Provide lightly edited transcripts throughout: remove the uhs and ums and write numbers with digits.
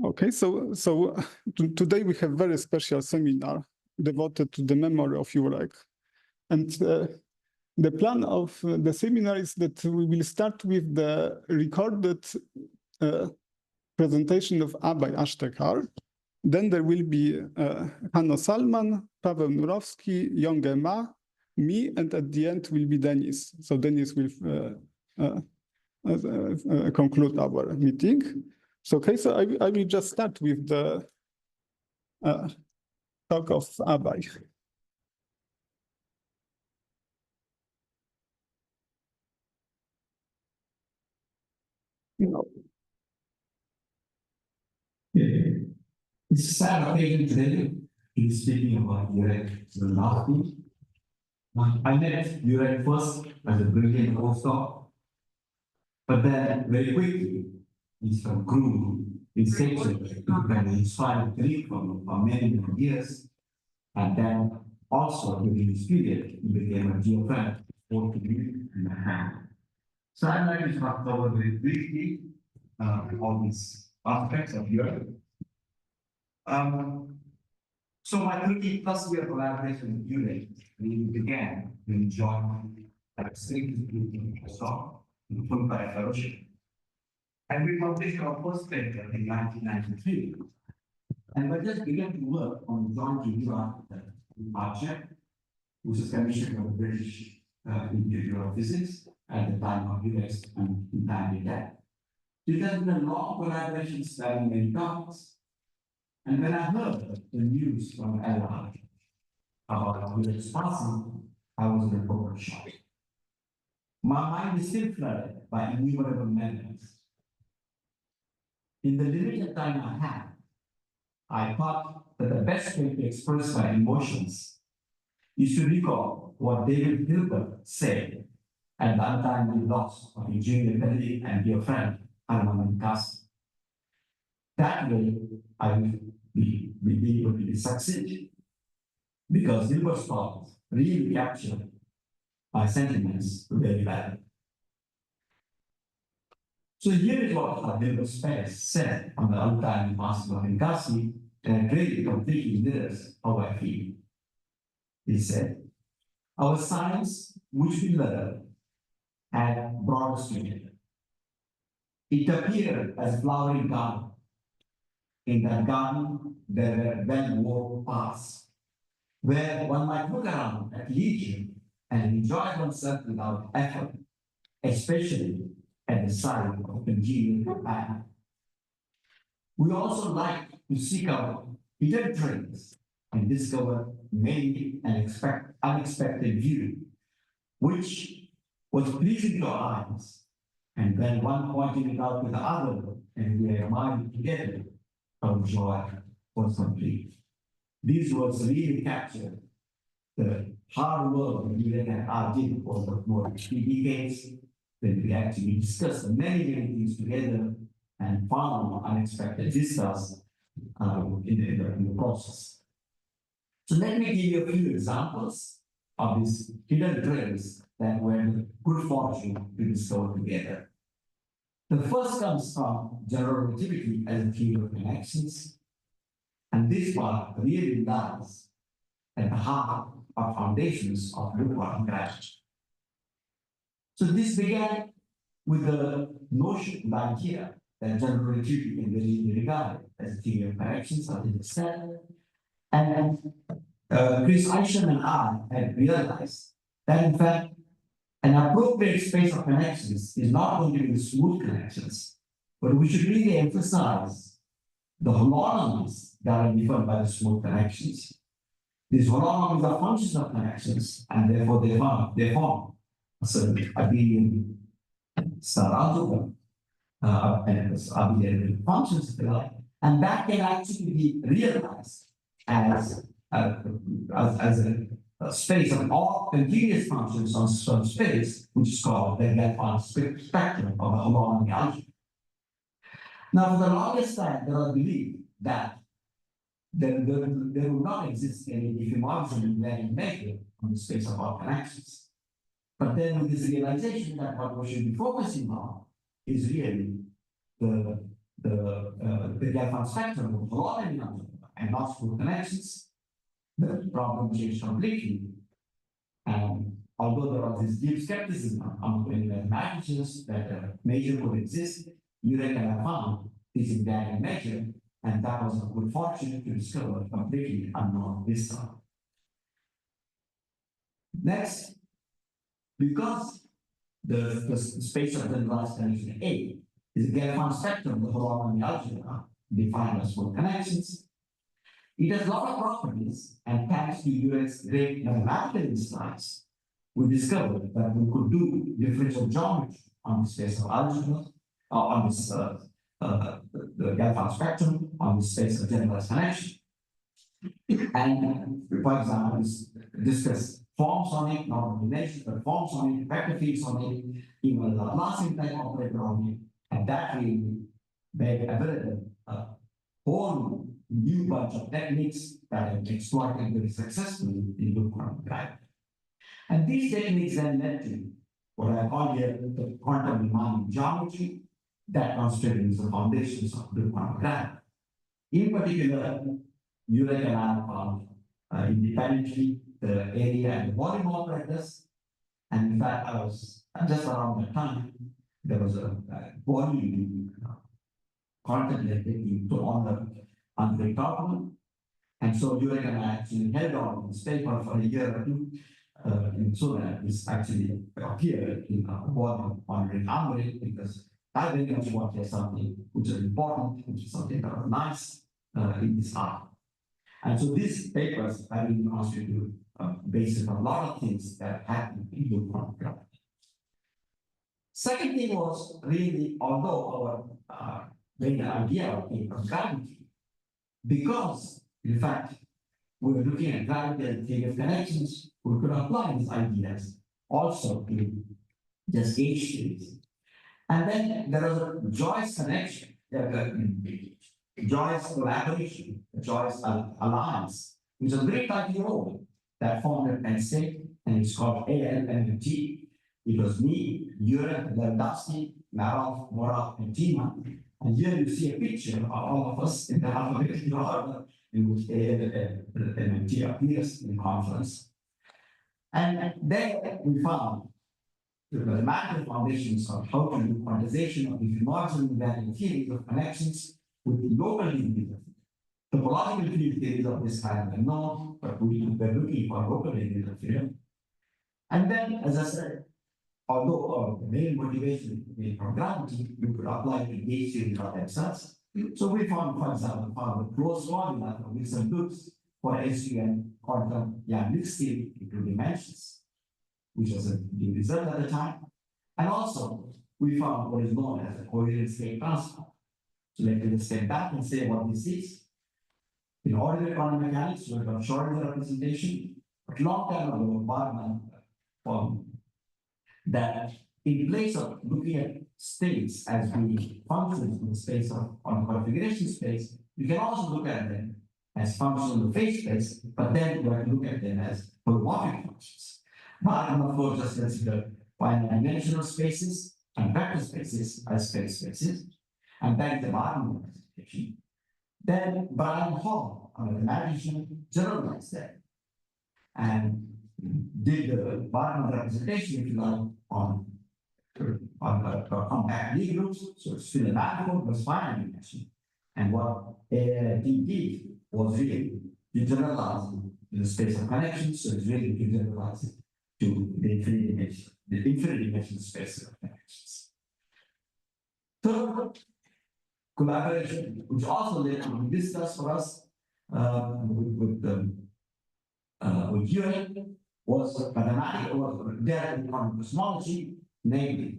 Okay, so today we have very special seminar devoted to the memory of Jurek. And the plan of the seminar is that we will start with the recorded presentation of Abhay Ashtekar. Then there will be Hanno Sahlmann, Paweł Nurowski, Yongge Ma, me, and at the end will be Denis. So Denis will conclude our meeting. So, okay, so I will just start with the talk of Abhay. It's a sad occasion today to be speaking about Jurek Lewandowski. I met Jurek first as a brilliant postdoc, but then very quickly he grew in stature and an inspiring colleague for many years, and then also during this period he became a dear friend, both to me and my family. So I'd like to talk about very briefly all these aspects of Jurek. So my 30+ year collaboration with Jurek really began when he joined Abhay Ashtekar in Fulbright Fellowship. And we published our first paper in 1993. And we just began to work on the joint review article in Project, which is commissioned by the British Institute of Physics at the time of Jurek's untimely death. It has been a long collaboration spanning many topics. And when I heard the news from LR about Jurek's passing, I was in a total shock. My mind is still flooded by innumerable memories. In the limited time I had, I thought that the best way to express my emotions is to recall what David Hilbert said at the untimely loss of a junior colleague and dear friend, Hanno Sahlmann. That way, I will be able to succeed, because Hilbert's thoughts really captured my sentiments very well. So here is what Hilbert said on the untimely passing of Kamiński, and it really completely mirrors how I feel. He said, "Our science, which we learned, had brought us together. It appeared as a flowering garden. In that garden, there were well-worn paths, where one might look around at leisure and enjoy oneself without effort, especially at the sight of a congenial companion. We also like to seek out hidden trails and discover many unexpected views, which was pleasing to our eyes. And when one pointed it out to the other and we admired it together, our joy was complete." These words really captured the hard work that we had did over more than 3 decades, when we actually discussed many things together and found unexpected vistas in the process. So let me give you a few examples of these hidden trails that were good fortune to discover together. The first comes from general relativity as a theory of connections, and this part really lies at the heart of foundations of lukewarm gravity. So this began with the notion, the idea, that general relativity can be regarded as a theory of connections, as it said. And Chris Isham and I had realized that, in fact, an appropriate space of connections is not going to be smooth connections, but we should really emphasize the holonomies that are defined by the smooth connections. These holonomies are functions of connections, and therefore they form a certain abelian star algebra, and abelian functions, if you like, and that can actually be realized as a space of all continuous functions on some space, which is called the Lagrange spectrum of the holonomy algebra. Now, for the longest time, there was belief that there will not exist any diffeomorphism in any measure on the space of all connections. But then with this realization that what we should be focusing on is really the Gelfand spectrum of Holland and lost full connections, the problem changed completely. And although there was this deep skepticism among mathematicians that a measure could exist, Jurek and I found this invariant measure, and that was a good fortune to discover a completely unknown vista. Next, because the space of generalized connection A is a Gelfand spectrum of the Holland algebra defined as full connections, it has a lot of properties, and thanks to Jurek's great mathematical insights, we discovered that we could do differential geometry on the space of algebra, on this the Gelfand spectrum, on the space of generalized connection. And for example, discuss forms on it, not only nature, but forms on it, vector fields on it, even a Laplacian type operator on it, and that really made available a whole new bunch of techniques that have been exploited very successfully in loop quantum gravity. And these techniques then led to what I call here the quantum Riemannian geometry that constitutes the foundations of loop quantum gravity. In particular, Jurek and I found independently the area and the volume operators. And in fact, I was just around that time, there was a volume contemplated to honor Andrei Kaufman. And so Jurek and I actually held on to this paper for a year or two, so that this actually appeared in a volume honoring Andrei, because I very much wanted something which is important, which is something that was nice in this art. And so these papers I will constitute based on a lot of things that happened in loop quantum gravity. Second thing was really, although our main idea came from gravity, because in fact we were looking at gravity and theory of connections, we could apply these ideas also to just H theories. And then there was a Joyce connection, Joyce collaboration, Joyce alliance, which is a great IPO that formed at Penn State, and it's called ALMMT. It was me, Jurek, Lewandowski, Marov, Mora, and Tima. And here you see a picture of all of us in the alphabetical order in which ALMMT appears in the conference. And there we found the mathematical foundations of how to do quantization of the homogeneous invariant theories of connections with local linear. Topological field theories of this kind are known, but we were looking for local linear field. And then, as I said, although our main motivation from gravity, we could apply to gauge theories of themselves. So we found, for example, a closed formula for Wilson loops for SUN quantum Yang-Mix theory in 2 dimensions, which was a new result at the time. And also, we found what is known as a coherent state transform. So let me just step back and say what this is. In ordinary quantum mechanics, we have Schrödinger representation, but long time ago, Barman found that in place of looking at states as being functions in the space of on configuration space, you can also look at them as functions in the phase space, but then you have to look at them as holomorphic functions. Barman, of course, just considered finite dimensional spaces and vector spaces as phase spaces, and that is the Barman representation. Then Brian Hall, a mathematician, generalized that and did the Barman representation, if you like, on compact Lie groups. So it's still a manifold, but finite dimension. And what he did was really to generalize the space of connections. So it's really to generalize it to the infinite dimension space of connections. Third, collaboration, which also led to discuss for us with Jurek, was mathematical, was derived from cosmology, namely,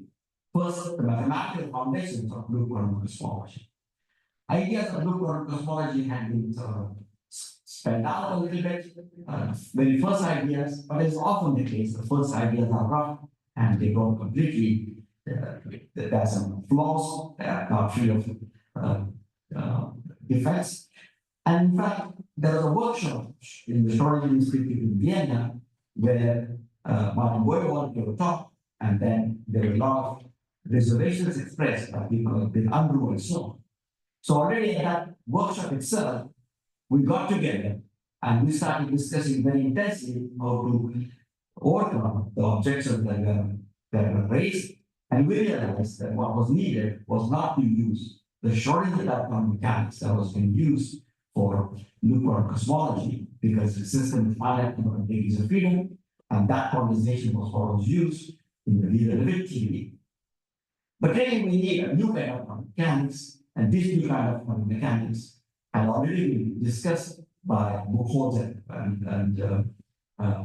first, the mathematical foundations of loop quantum cosmology. Ideas of loop quantum cosmology had been spelled out a little bit, very first ideas, but it's often the case, the first ideas are rough and they don't completely, there are some flaws that are not free of defects. And in fact, there was a workshop in the Schrödinger Institute in Vienna where Martin Boyer wanted to talk, and then there was a lot reservations expressed by people with Andrew and so on. So already at that workshop itself, we got together and we started discussing very intensely how to overcome the objections that were raised. And we realized that what was needed was not to use the Schrodinger diagram mechanics that was being used for lukewarm cosmology, because the system with finite number of degrees of freedom, and that conversation was what was used in the Wheeler-Leavitt theory. But really, we need a new kind of quantum mechanics, and this new kind of quantum mechanics had already been discussed by Buchholz and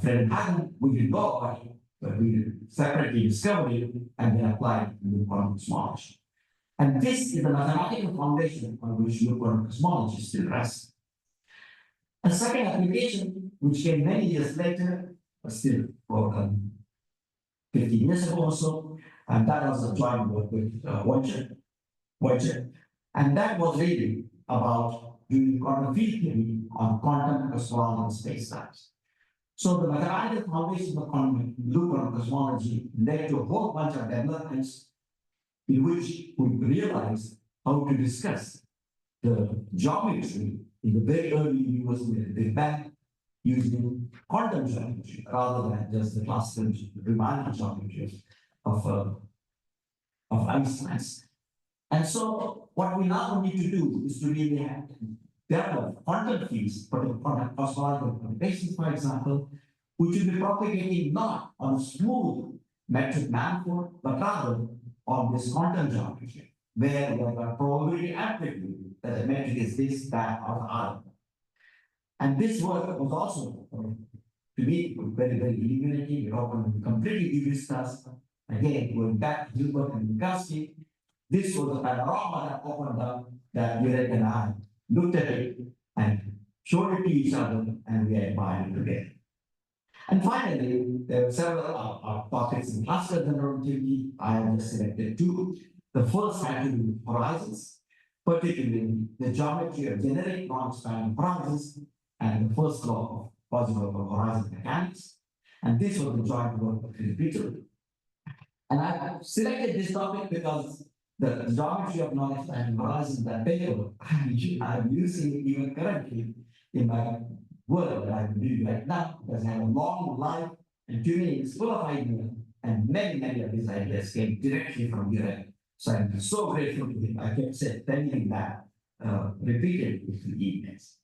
Fred Hagen. We didn't know about it, but we separately discovered it and then applied it to quantum cosmology. And this is the mathematical foundation on which quantum cosmology still rests. A second application, which came many years later, but still 15 years ago or so, and that was a joint work with Wojciech. And that was really about doing quantum field theory on quantum cosmology spacetimes. So the mathematical foundation of quantum cosmology led to a whole bunch of developments in which we realized how to discuss the geometry in the very early universe with the Big Bang using quantum geometry rather than just the classical Riemannian geometry of Einstein's. And so what we now need to do is to really develop quantum fields for the quantum cosmological computations, for example, which will be propagating not on a smooth metric manifold, but rather on this quantum geometry, where we have a probability amplitude that the metric is this, that, or the other. And this work was also, to me, very, very illuminating. It opened completely new vistas. Again, going back to Gilbert and Dobkowski, this was a panorama that opened up that Jurek and I looked at it and showed it to each other, and we admired it together. And finally, there were several topics in classical general relativity. I have just selected two. The first had to do with horizons, particularly the geometry of generic non-expanding horizons and the first law of positive horizon mechanics. And this was the joint work of Peter. And I selected this topic because the geometry of non-expanding horizons, that paper, I'm using even currently in my work that I'm doing right now, because I have a long life and tuning is full of ideas, and many of these ideas came directly from Jurek. So I'm so grateful to him. I kept telling him that repeatedly through emails.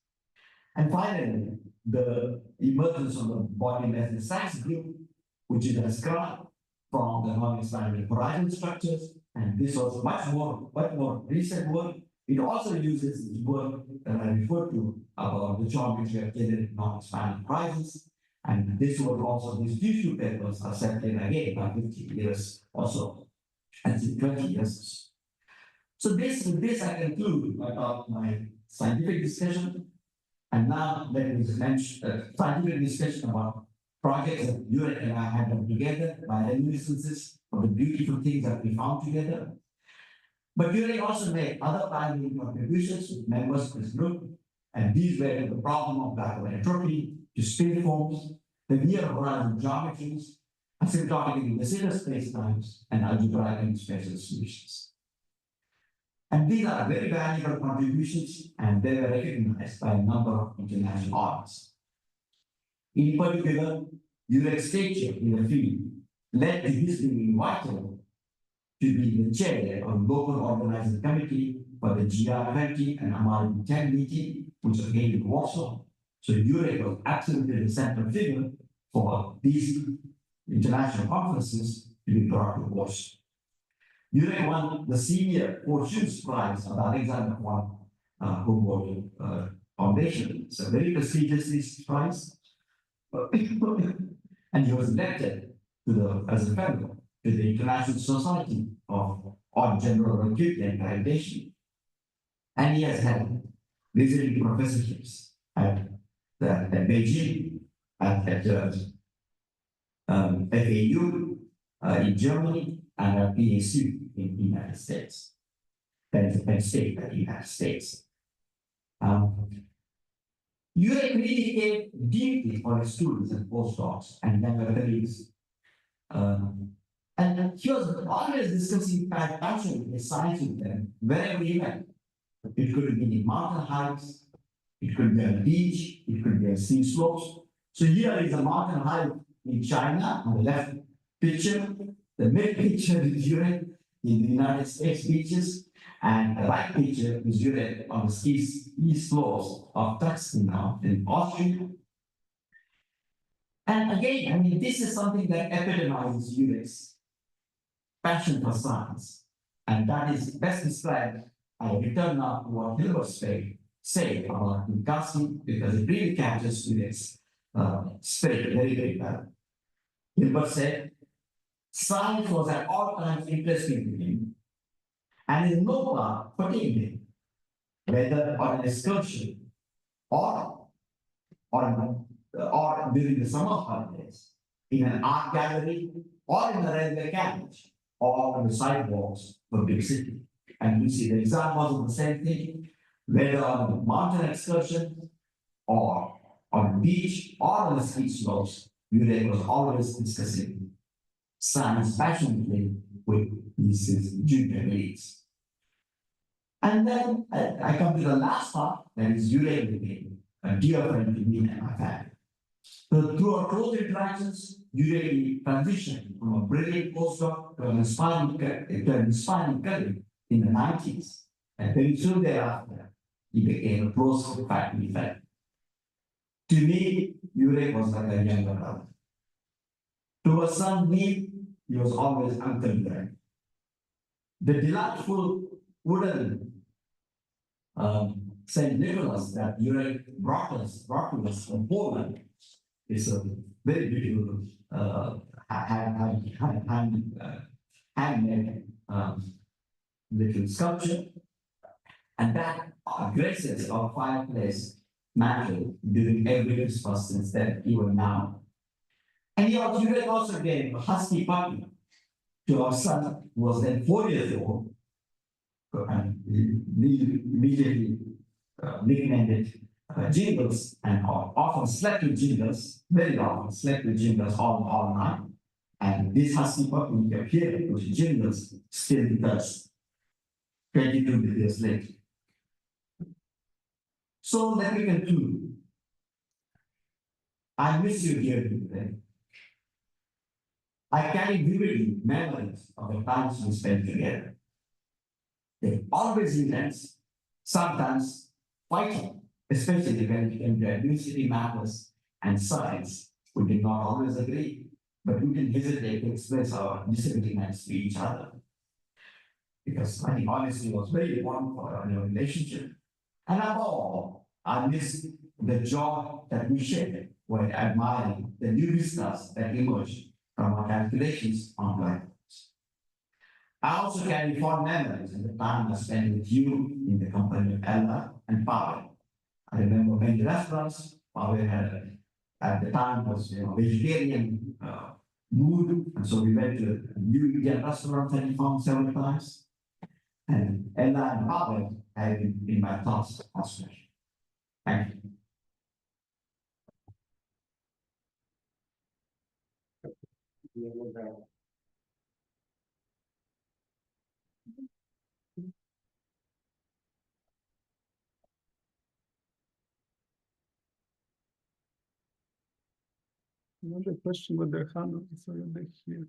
And finally, the emergence of the body method science group, which is ascribed from the non-expanding horizon structures, and this was much more recent work. It also uses this work that I referred to about the geometry of generic non-expanding horizons, and this was also, these two papers are set in again by 50 years or so, and 20 years. So with this I conclude my scientific discussion, and now let me mention scientific discussion about projects that Jurek and I had done together by reminiscences of the beautiful things that we found together. But Jurek also made other pioneering contributions with members of his group, and these were the problem of black hole entropy, to spin forms, the near horizon geometries, asymptotic Inglesino spacetimes, and algebraic spatial solutions. And these are very valuable contributions, and they were recognized by a number of international authors. In particular, Jurek's stature in the field led to his being invited to be the chair of the local organizing committee for the GR20 and Amalfi 10 meeting, which was held in Warsaw. So Jurek was absolutely the central figure for these international conferences to be brought to Warsaw. Jurek won the Senior Fortunes Prize at the Alexander von Humboldt Foundation. It's a very prestigious prize. And he was elected as a fellow to the International Society of General Relativity and Gravitation. And he has had visiting professorships at Beijing, at FAU in Germany, and at PSU in the United States. That is the Penn State at the United States. Jurek really cared deeply for his students and postdocs and their colleagues. And And he was always discussing passion with science with them wherever he went. It could be in mountain hikes, it could be on a beach, it could be on steep slopes. So here is a mountain hike in China on the left picture. The mid picture is Jurek in the United States beaches, and the right picture is Jurek on the ski slopes of Tuscany now in Austria. And again, I mean, this is something that epitomizes Jurek's passion for science. And that is best described. I return now to what Hilbert said about Kamiński, because it really captures Jurek's spirit very, very well. Hilbert said, science was at all times interesting to him, and in no part fatigued him, whether on an excursion or during the summer holidays, in an art gallery, or in a railway carriage, or on the sidewalks of a big city. And you see the examples of the same thing, whether on a mountain excursion, or on the beach, or on the ski slopes. Jurek was always discussing science passionately with his junior colleagues. And then I come to the last part, that is Jurek became a dear friend to me and my family. So through our close interactions, Jurek transitioned from a brilliant postdoc to an inspiring colleague in the 90s. And very soon thereafter, he became a close faculty fellow. To me, Jurek was like a younger brother. To a son, he was always Uncle Jurek. The delightful wooden St. Nicholas that Jurek brought to us from Poland is a very beautiful handmade little sculpture. And that graces our fireplace mantle during every Christmas since then, even now. And Jurek also gave a husky puppy to our son, who was then 4 years old, and we immediately nicknamed it Jingles, and often slept with Jingles, very often slept with Jingles all night. And this husky puppy appeared with Jingles still with us 22 years later. So let me conclude. I miss you dearly today. I carry vividly memories of the times we spent together. They're always intense, sometimes fighting, especially when it came to university matters and science. We did not always agree, but we didn't hesitate to express our disagreements to each other. Because I think honesty was very important for our relationship. And above all, I miss the joy that we shared when admiring the new vistas that emerged from our calculations on black holes. I also carry fond memories of the time I spent with you in the company of Ella and Paweł. I remember many restaurants. Paweł had, at the time, was vegetarian mood, and so we went to a new Indian restaurant that he found several times. And Ella and Paweł have been in my thoughts as well. Thank you. Another question whether Hanno is already here.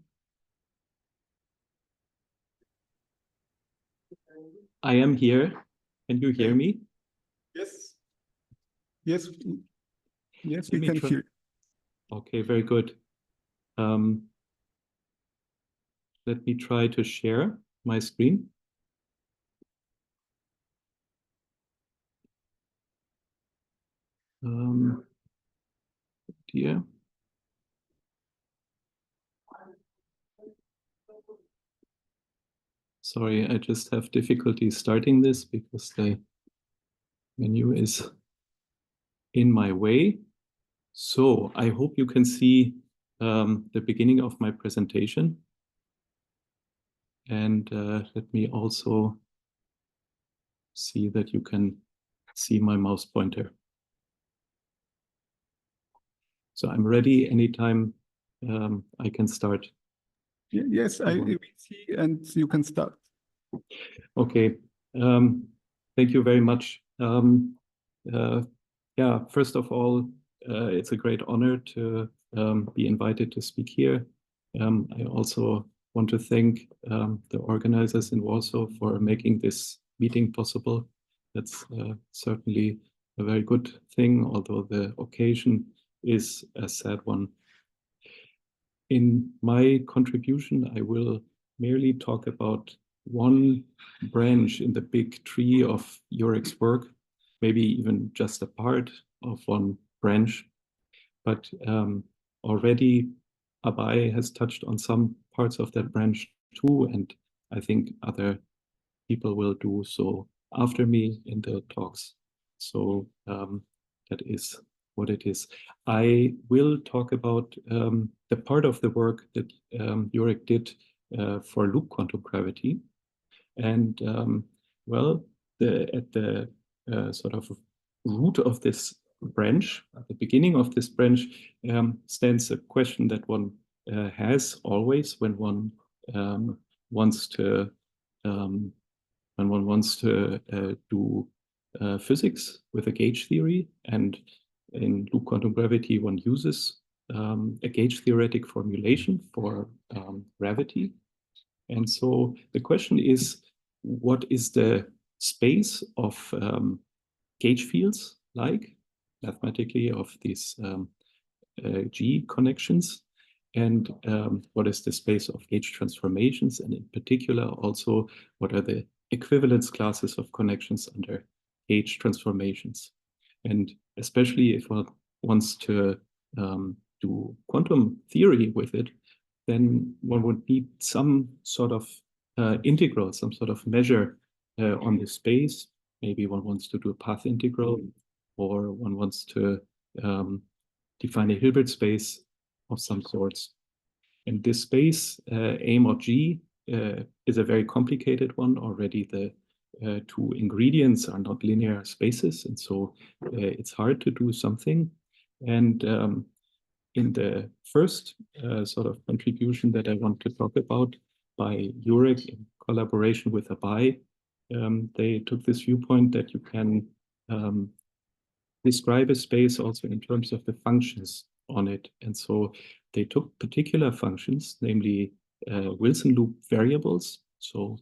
I am here. Can you hear me? Yes. Yes. Yes, Let we me can try. hear. Okay, very good. Let me try to share my screen. Here. Sorry, I just have difficulty starting this because the menu is in my way. So I hope you can see the beginning of my presentation. And let me also see that you can see my mouse pointer. So I'm ready anytime I can start Yes, we see, and you can start. Okay. Thank you very much. Yeah, first of all, it's a great honor to be invited to speak here. I also want to thank the organizers in Warsaw for making this meeting possible. That's certainly a very good thing, although the occasion is a sad one. In my contribution, I will merely talk about one branch in the big tree of Jurek's work, maybe even just a part of one branch. But already Abhay has touched on some parts of that branch too, and I think other people will do so after me in the talks. So that is what it is. I will talk about the part of the work that Jurek did for loop quantum gravity. And well, at the sort of root of this branch, at the beginning of this branch, stands a question that one has always when one wants to do physics with a gauge theory, and in loop quantum gravity, one uses a gauge theoretic formulation for gravity. And so the question is, what is the space of gauge fields like, mathematically, of these G connections? And what is the space of gauge transformations? And in particular, also, what are the equivalence classes of connections under gauge transformations? And especially if one wants to do quantum theory with it, then one would need some sort of integral, some sort of measure on the space. Maybe one wants to do a path integral, or one wants to define a Hilbert space of some sorts. And this space, A mod G, is a very complicated one. Already the two ingredients are not linear spaces, and so it's hard to do something. And in the first sort of contribution that I want to talk about by Jurek in collaboration with Abhay, they took this viewpoint that you can describe a space also in terms of the functions on it. And so they took particular functions, namely Wilson loop variables, so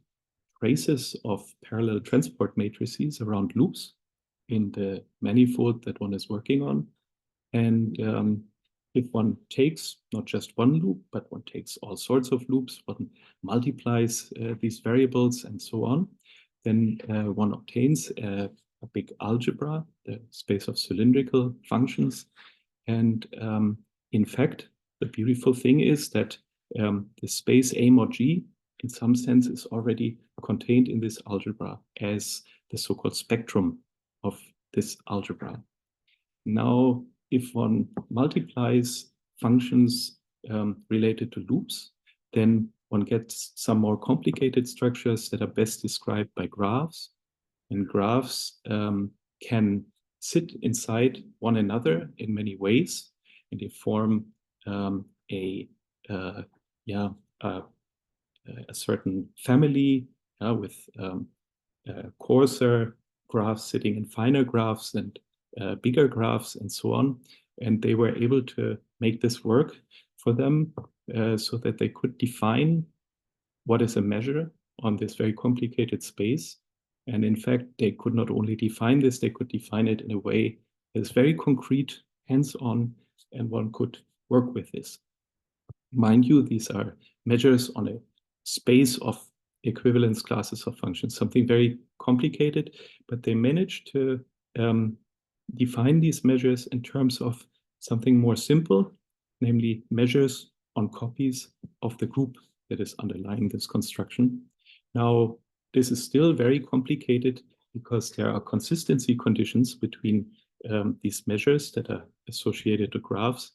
traces of parallel transport matrices around loops in the manifold that one is working on. And if one takes not just one loop, but one takes all sorts of loops, one multiplies these variables and so on, then one obtains a big algebra, the space of cylindrical functions. And in fact, the beautiful thing is that the space A mod G, in some sense, is already contained in this algebra as the so-called spectrum of this algebra. Now, if one multiplies functions related to loops, then one gets some more complicated structures that are best described by graphs. And graphs can sit inside one another in many ways, and they form a certain family with coarser graphs sitting in finer graphs and bigger graphs and so on. And they were able to make this work for them so that they could define what is a measure on this very complicated space. And in fact, they could not only define this, they could define it in a way that is very concrete, hands-on, and one could work with this. Mind you, these are measures on a space of equivalence classes of functions, something very complicated, but they managed to define these measures in terms of something more simple, namely measures on copies of the group that is underlying this construction. Now, this is still very complicated because there are consistency conditions between these measures that are associated to graphs.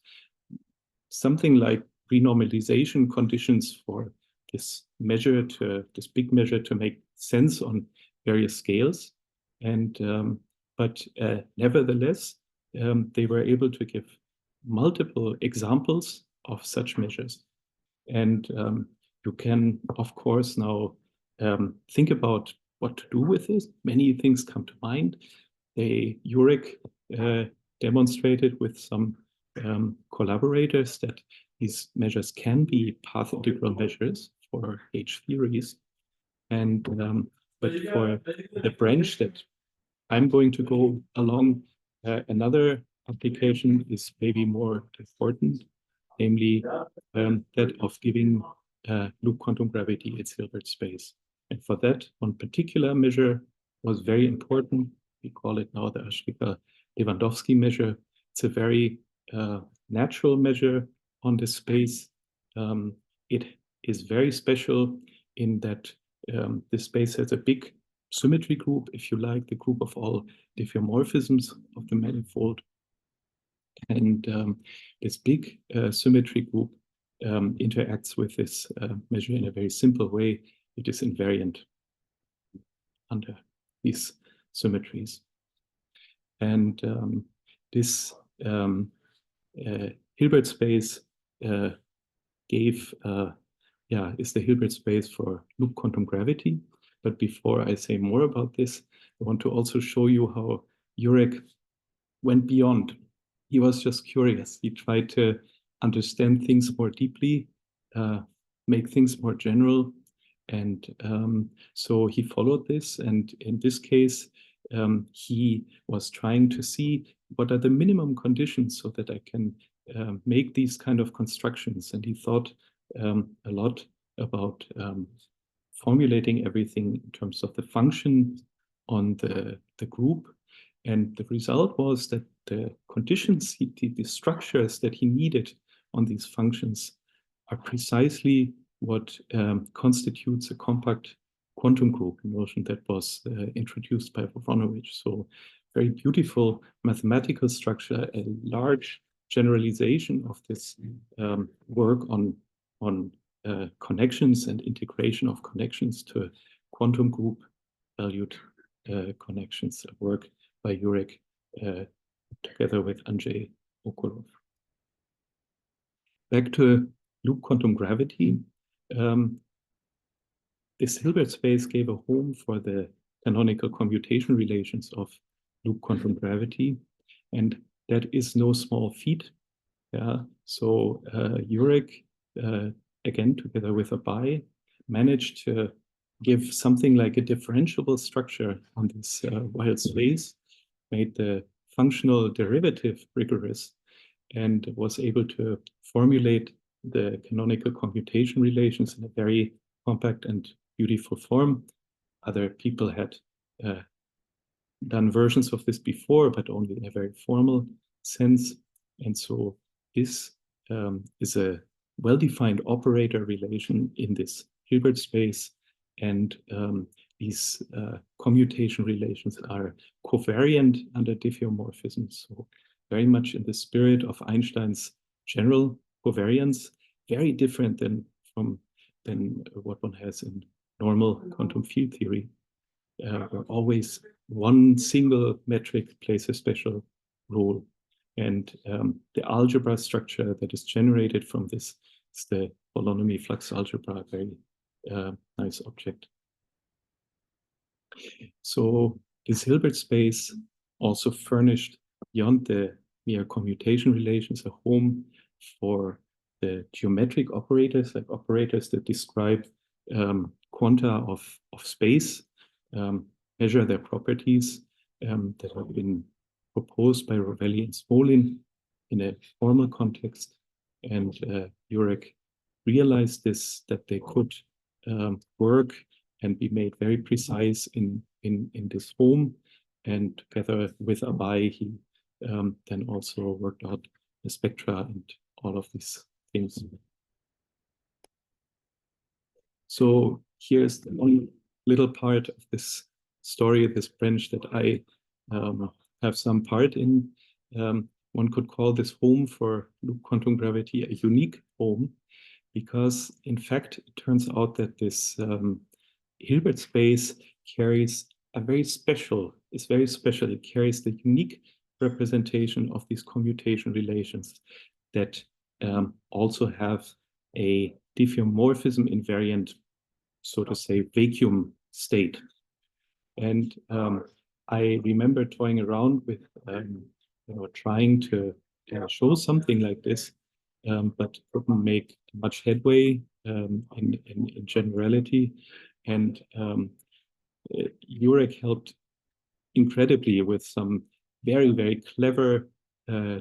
Something like renormalization conditions for this measure to this big measure to make sense on various scales. And but nevertheless, they were able to give multiple examples of such measures. And you can, of course, now think about what to do with this. Many things come to mind. Jurek demonstrated with some collaborators that these measures can be path integral measures for H theories. And but for the branch that I'm going to go along, another application is maybe more important, namely that of giving loop quantum gravity its Hilbert space. And for that, one particular measure was very important. We call it now the Ashtekar-Lewandowski measure. It's a very natural measure on the space. It is very special in that the space has a big symmetry group, if you like, the group of all diffeomorphisms of the manifold. And this big symmetry group interacts with this measure in a very simple way. It is invariant under these symmetries. And this Hilbert space is the Hilbert space for loop quantum gravity. But before I say more about this, I want to also show you how Jurek went beyond. He was just curious. He tried to understand things more deeply, make things more general. And so he followed this. And in this case, he was trying to see what are the minimum conditions so that I can make these kind of constructions. And he thought a lot about formulating everything in terms of the function on the group. And the result was that the conditions, the structures that he needed on these functions are precisely what constitutes a compact quantum group, a notion that was introduced by Voronowicz. So very beautiful mathematical structure, a large generalization of this work on connections and integration of connections to quantum group valued connections, a work by Jurek together with Andrzej Okolov. Back to loop quantum gravity. This Hilbert space gave a home for the canonical commutation relations of loop quantum gravity, and that is no small feat. Yeah. So Jurek, again together with Abhay, managed to give something like a differentiable structure on this wild space, made the functional derivative rigorous, and was able to formulate the canonical commutation relations in a very compact and beautiful form. Other people had done versions of this before, but only in a very formal sense. And so this is a well-defined operator relation in this Hilbert space. And these commutation relations are covariant under diffeomorphisms. So very much in the spirit of Einstein's general covariance, very different than what one has in normal quantum field theory, where always one single metric plays a special role. And the algebra structure that is generated from this is the holonomy flux algebra, a very nice object. So this Hilbert space also furnished, beyond the mere commutation relations, a home for the geometric operators, like operators that describe quanta of space, measure their properties, that have been proposed by Rovelli and Smolin in a formal context. And Jurek realized this, that they could work and be made very precise in this home. And together with Abhay, he then also worked out the spectra and all of these things. So here's the only little part of this story, this branch that I have some part in. One could call this home for loop quantum gravity a unique home, because in fact, it turns out that this Hilbert space carries is very special. It carries the unique representation of these commutation relations that also have a diffeomorphism invariant, so to say, vacuum state. And I remember toying around with trying to show something like this, but couldn't make much headway in generality. And Jurek helped incredibly with some very, very clever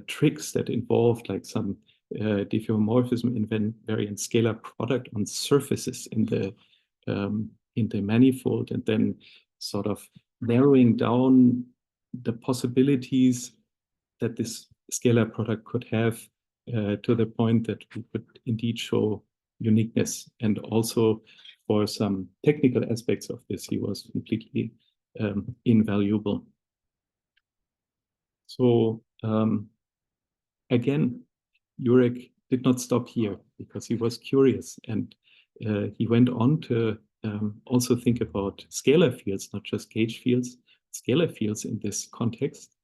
tricks that involved like some diffeomorphism invariant scalar product on surfaces in the manifold, and then sort of narrowing down the possibilities that this scalar product could have to the point that we could indeed show uniqueness. And also for some technical aspects of this, he was completely invaluable. So again, Jurek did not stop here because he was curious, and he went on to also think about scalar fields, not just gauge fields, scalar fields in this context.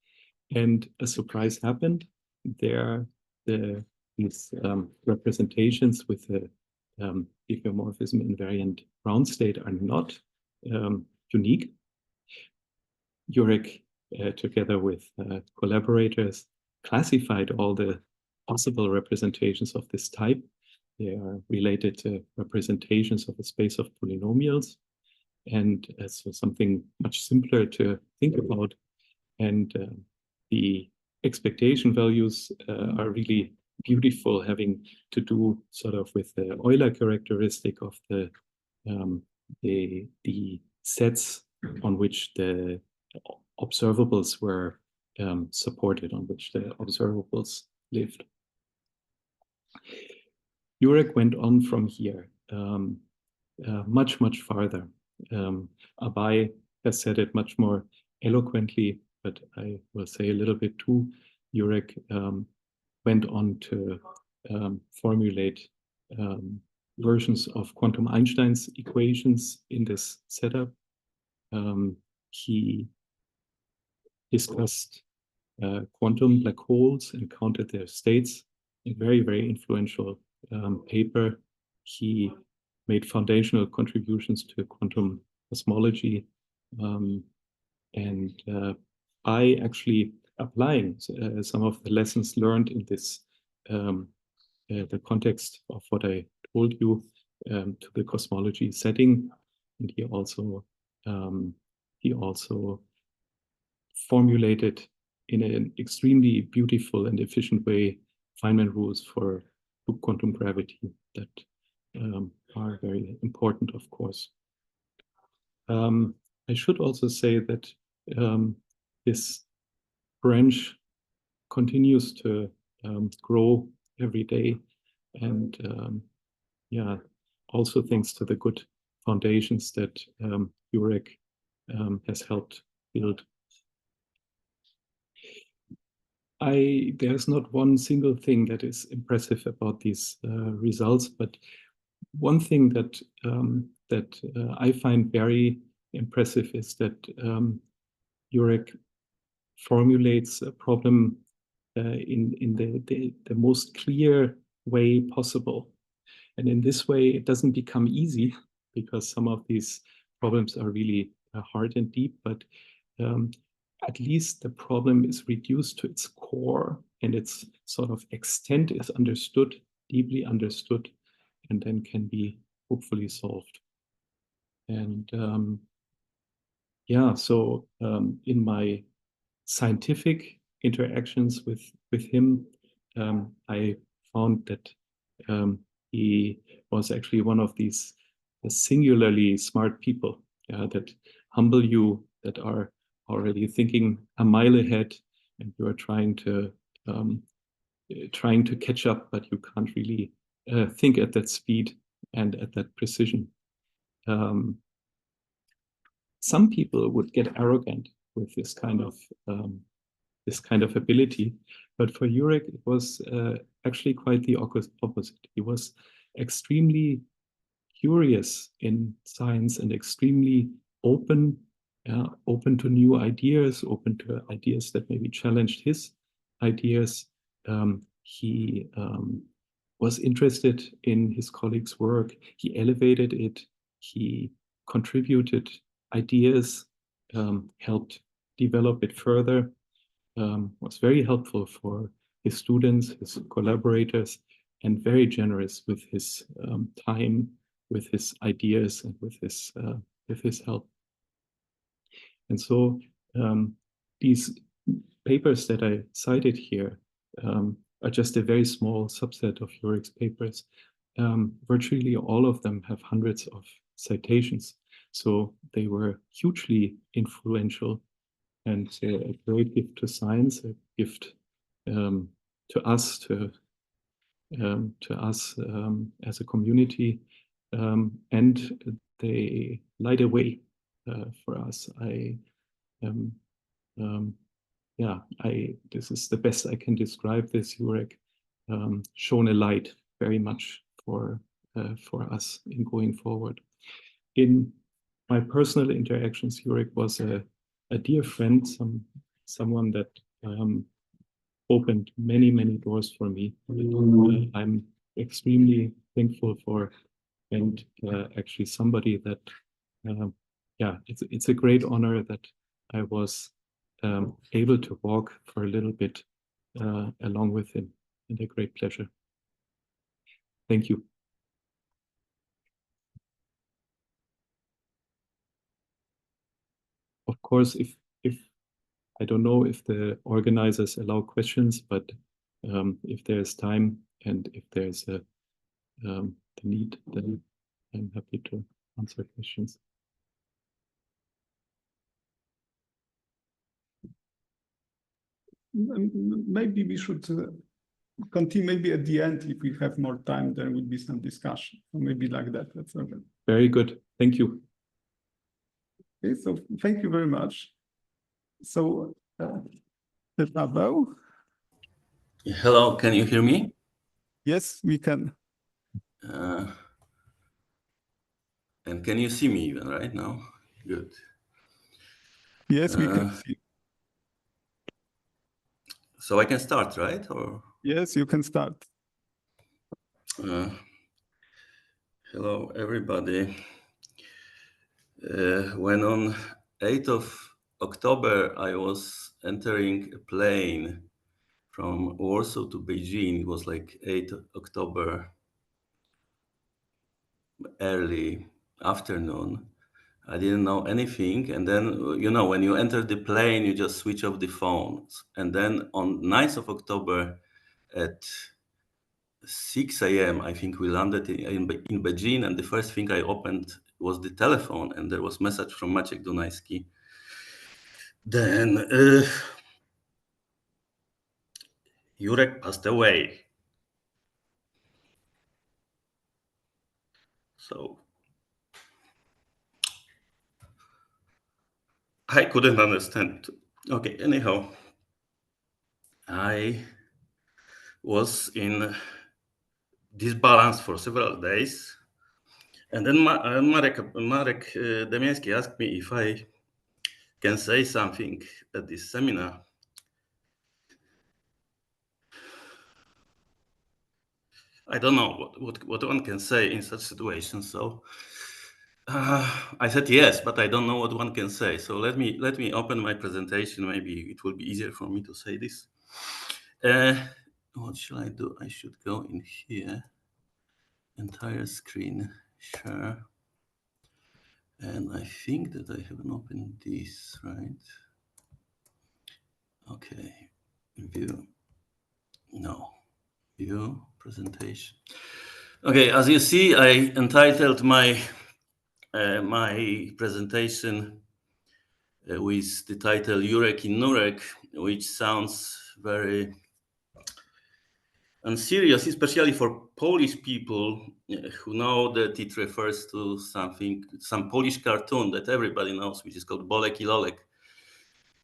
And a surprise happened. These representations with the diffeomorphism invariant ground state are not unique. Jurek, together with collaborators, classified all the possible representations of this type. They are related to representations of a space of polynomials, and so something much simpler to think about. And the expectation values are really beautiful, having to do sort of with the Euler characteristic of the sets on which the observables were supported, on which the observables lived. Jurek went on from here much, much farther. Abhay has said it much more eloquently, but I will say a little bit too. Jurek went on to formulate versions of quantum Einstein's equations in this setup. He discussed quantum black holes and counted their states in very, very influential paper. He made foundational contributions to quantum cosmology, and by actually applying some of the lessons learned in this, the context of what I told you, to the cosmology setting. And he also formulated in an extremely beautiful and efficient way Feynman rules for quantum gravity that are very important, of course. I should also say that this branch continues to grow every day, and yeah, also thanks to the good foundations that Jurek has helped build. There's not one single thing that is impressive about these results, but one thing that I find very impressive is that Jurek formulates a problem in the most clear way possible. And in this way, it doesn't become easy because some of these problems are really hard and deep, but at least the problem is reduced to its core and its sort of extent is understood, deeply understood, and then can be hopefully solved. And yeah, so in my scientific interactions with him, I found that he was actually one of these singularly smart people that humble you, that are already thinking a mile ahead, and you are trying to catch up, but you can't really think at that speed and at that precision. Some people would get arrogant with this kind of ability, but for Jurek it was actually quite the opposite. He was extremely curious in science and extremely open to new ideas, open to ideas that maybe challenged his ideas. He was interested in his colleagues' work. He elevated it. He contributed ideas, helped develop it further, was very helpful for his students, his collaborators, and very generous with his time, with his ideas, and with his help. And so these papers that I cited here are just a very small subset of Jurek's papers. Virtually all of them have hundreds of citations. So they were hugely influential and a great gift to science, a gift to us as a community, and they light a way for us. This is the best I can describe this. Jurek shone a light very much for us in going forward. In my personal interactions, Jurek was a dear friend, someone that opened many, many doors for me. I'm extremely thankful for, and actually somebody that, it's a great honor that I was able to walk for a little bit along with him, and a great pleasure. Thank you. Of course, if I don't know if the organizers allow questions, but if there's time and if there's the need, then I'm happy to answer questions. Maybe we should continue. Maybe at the end, if we have more time, there will be some discussion. So maybe like that. That's okay. Very good. Thank you. Okay, so thank you very much. So, Paweł? Hello, can you hear me? Yes, we can. And can you see me even right now? Good. Yes, we can see. So I can start, right? Or yes, you can start. Hello, everybody. When on 8th of October, I was entering a plane from Warsaw to Beijing. It was like 8th October, early afternoon. I didn't know anything. And then, you know, when you enter the plane, you just switch off the phones. And then on 9th of October at 6 a.m., I think we landed in Beijing. And the first thing I opened was the telephone. And there was a message from Maciek Dunajski. Then Jurek passed away. So I couldn't understand. Okay, anyhow, I was in disbalance for several days. And then Marek Demiński asked me if I can say something at this seminar. I don't know what one can say in such situations. So I said yes, but I don't know what one can say. So let me open my presentation. Maybe it will be easier for me to say this. What should I do? I should go in here. Entire screen share. And I think that I haven't opened this, right? Okay, view. No, view presentation. Okay, as you see, I entitled my my presentation with the title Jurek in Nurek, which sounds very unserious, especially for Polish people who know that it refers to some Polish cartoon that everybody knows, which is called Bolek i Lolek.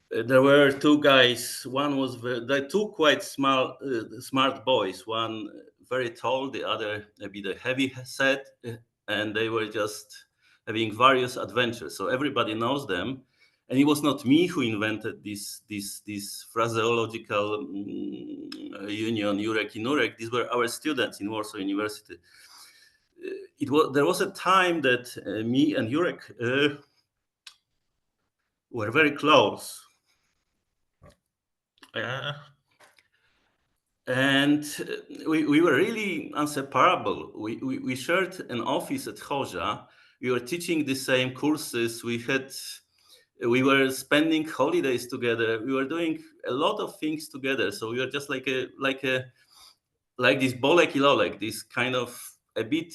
There were two guys. One was the two quite smart boys. One very tall, the other a bit heavy set, and they were just having various adventures. So everybody knows them. And it was not me who invented this phraseological union, Jurek i Nurek. These were our students in Warsaw University. There was a time that me and Jurek were very close. And we were really inseparable. We shared an office at Chorza. We were teaching the same courses. We were spending holidays together. We were doing a lot of things together. So we were just like this Bolek i Lolek, this kind of a bit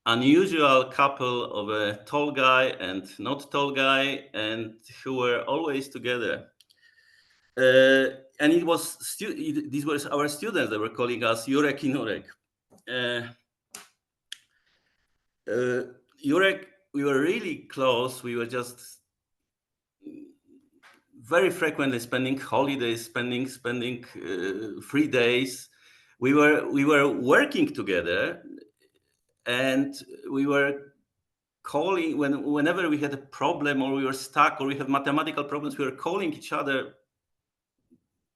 unusual couple of a tall guy and not tall guy, and who were always together. And it was these were our students that were calling us Jurek i Nurek. Jurek, we were really close. We were just very frequently spending holidays, spending 3 days. We were working together, and we were calling whenever we had a problem, or we were stuck, or we had mathematical problems. We were calling each other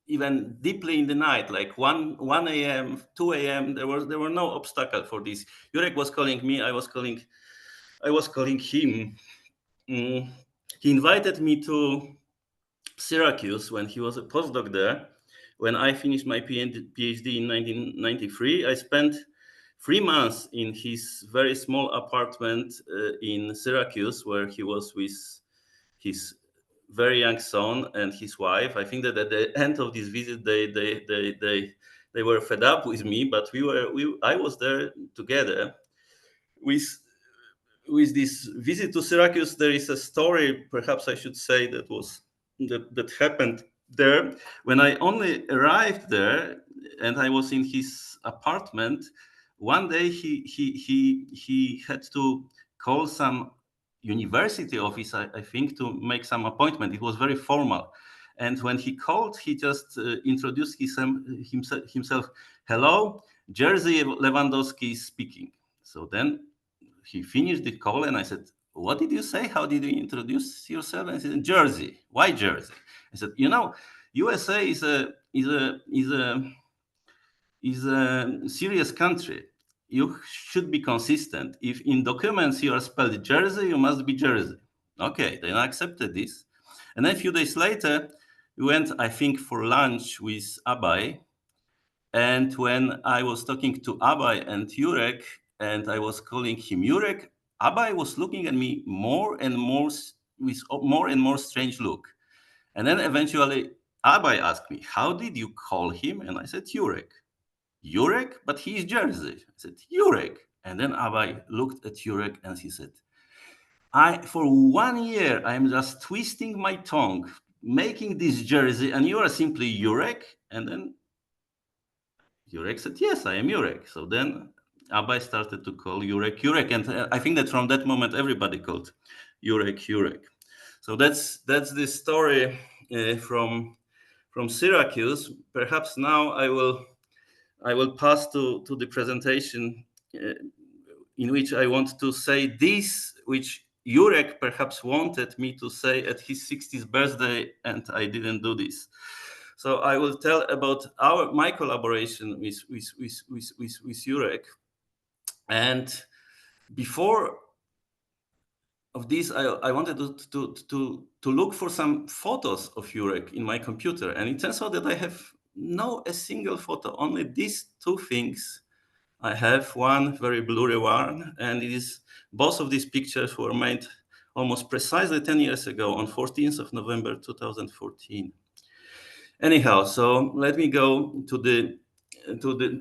even deeply in the night, like 1 a.m., 2 a.m. There were no obstacle for this. Jurek was calling me. I was calling him. He invited me to Syracuse when he was a postdoc there. When I finished my PhD in 1993, I spent 3 months in his very small apartment in Syracuse, where he was with his very young son and his wife. I think that at the end of this visit, they were fed up with me, but I was there together. With this visit to Syracuse, there is a story, perhaps I should say, that happened there. When I only arrived there and I was in his apartment, one day he had to call some university office, I think, to make some appointment. It was very formal. And when he called, he just introduced himself. Hello, Jerzy Lewandowski speaking. So then he finished the call, and I said, what did you say? How did you introduce yourself? And he said, Jersey. Why Jersey? I said, USA is a serious country. You should be consistent. If in documents you are spelled Jersey, you must be Jersey. Okay, then I accepted this. And then a few days later, we went, I think, for lunch with Abhay. And when I was talking to Abhay and Jurek, and I was calling him Jurek, Abhay was looking at me more and more with more and more strange look. And then eventually Abhay asked me, how did you call him? And I said, Jurek. Jurek, but he is Jersey. I said, Jurek. And then Abhay looked at Jurek and he said, for 1 year, I'm just twisting my tongue, making this Jersey, and you are simply Jurek? And then Jurek said, yes, I am Jurek. So then Abhay started to call Jurek, Jurek. And I think that from that moment, everybody called Jurek, Jurek. So that's the story from Syracuse. Perhaps now I will pass to the presentation in which I want to say this, which Jurek perhaps wanted me to say at his 60th birthday, and I didn't do this. So I will tell about my collaboration with Jurek. And before of this, I wanted to look for some photos of Jurek in my computer, and it turns out that I have a single photo, only these 2 things. I have one very blurry one, and it is both of these pictures were made almost precisely 10 years ago on 14th of November 2014. Anyhow, so let me go to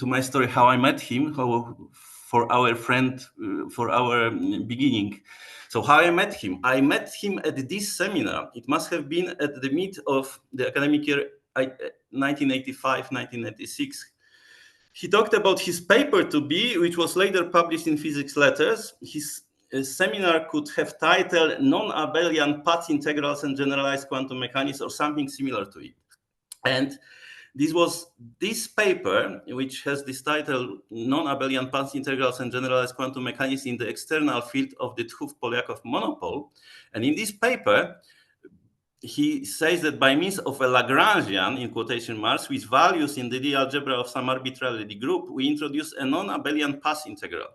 my story, how I met him, for our beginning. So how I met him at this seminar. It must have been at the mid of the academic year 1985-1996. He talked about his paper to be, which was later published in Physics Letters. His seminar could have titled Non-Abelian Path Integrals and Generalized Quantum Mechanics, or something similar to it. And this paper, which has this title, Non-Abelian Path Integrals and Generalized Quantum Mechanics in the External Field of the Tchów-Polyakov Monopole. And in this paper, he says that by means of a Lagrangian, in quotation marks, with values in the Lie algebra of some arbitrary group, we introduce a non-Abelian path integral.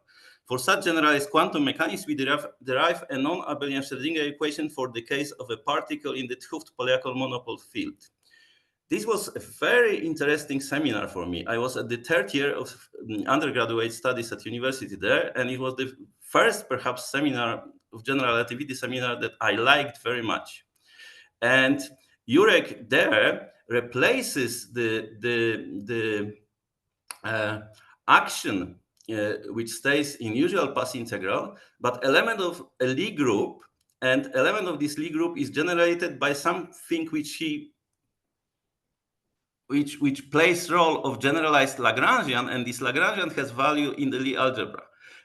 For such generalized quantum mechanics, we derive a non-Abelian Schrödinger equation for the case of a particle in the Tchów-Polyakov monopole field. This was a very interesting seminar for me. I was at the third year of undergraduate studies at university there, and it was the first, perhaps, seminar of general relativity seminar that I liked very much. And Jurek there replaces the action which stays in usual path integral, but element of a Lie group, and element of this Lie group is generated by something which plays role of generalized Lagrangian, and this Lagrangian has value in the Lie algebra.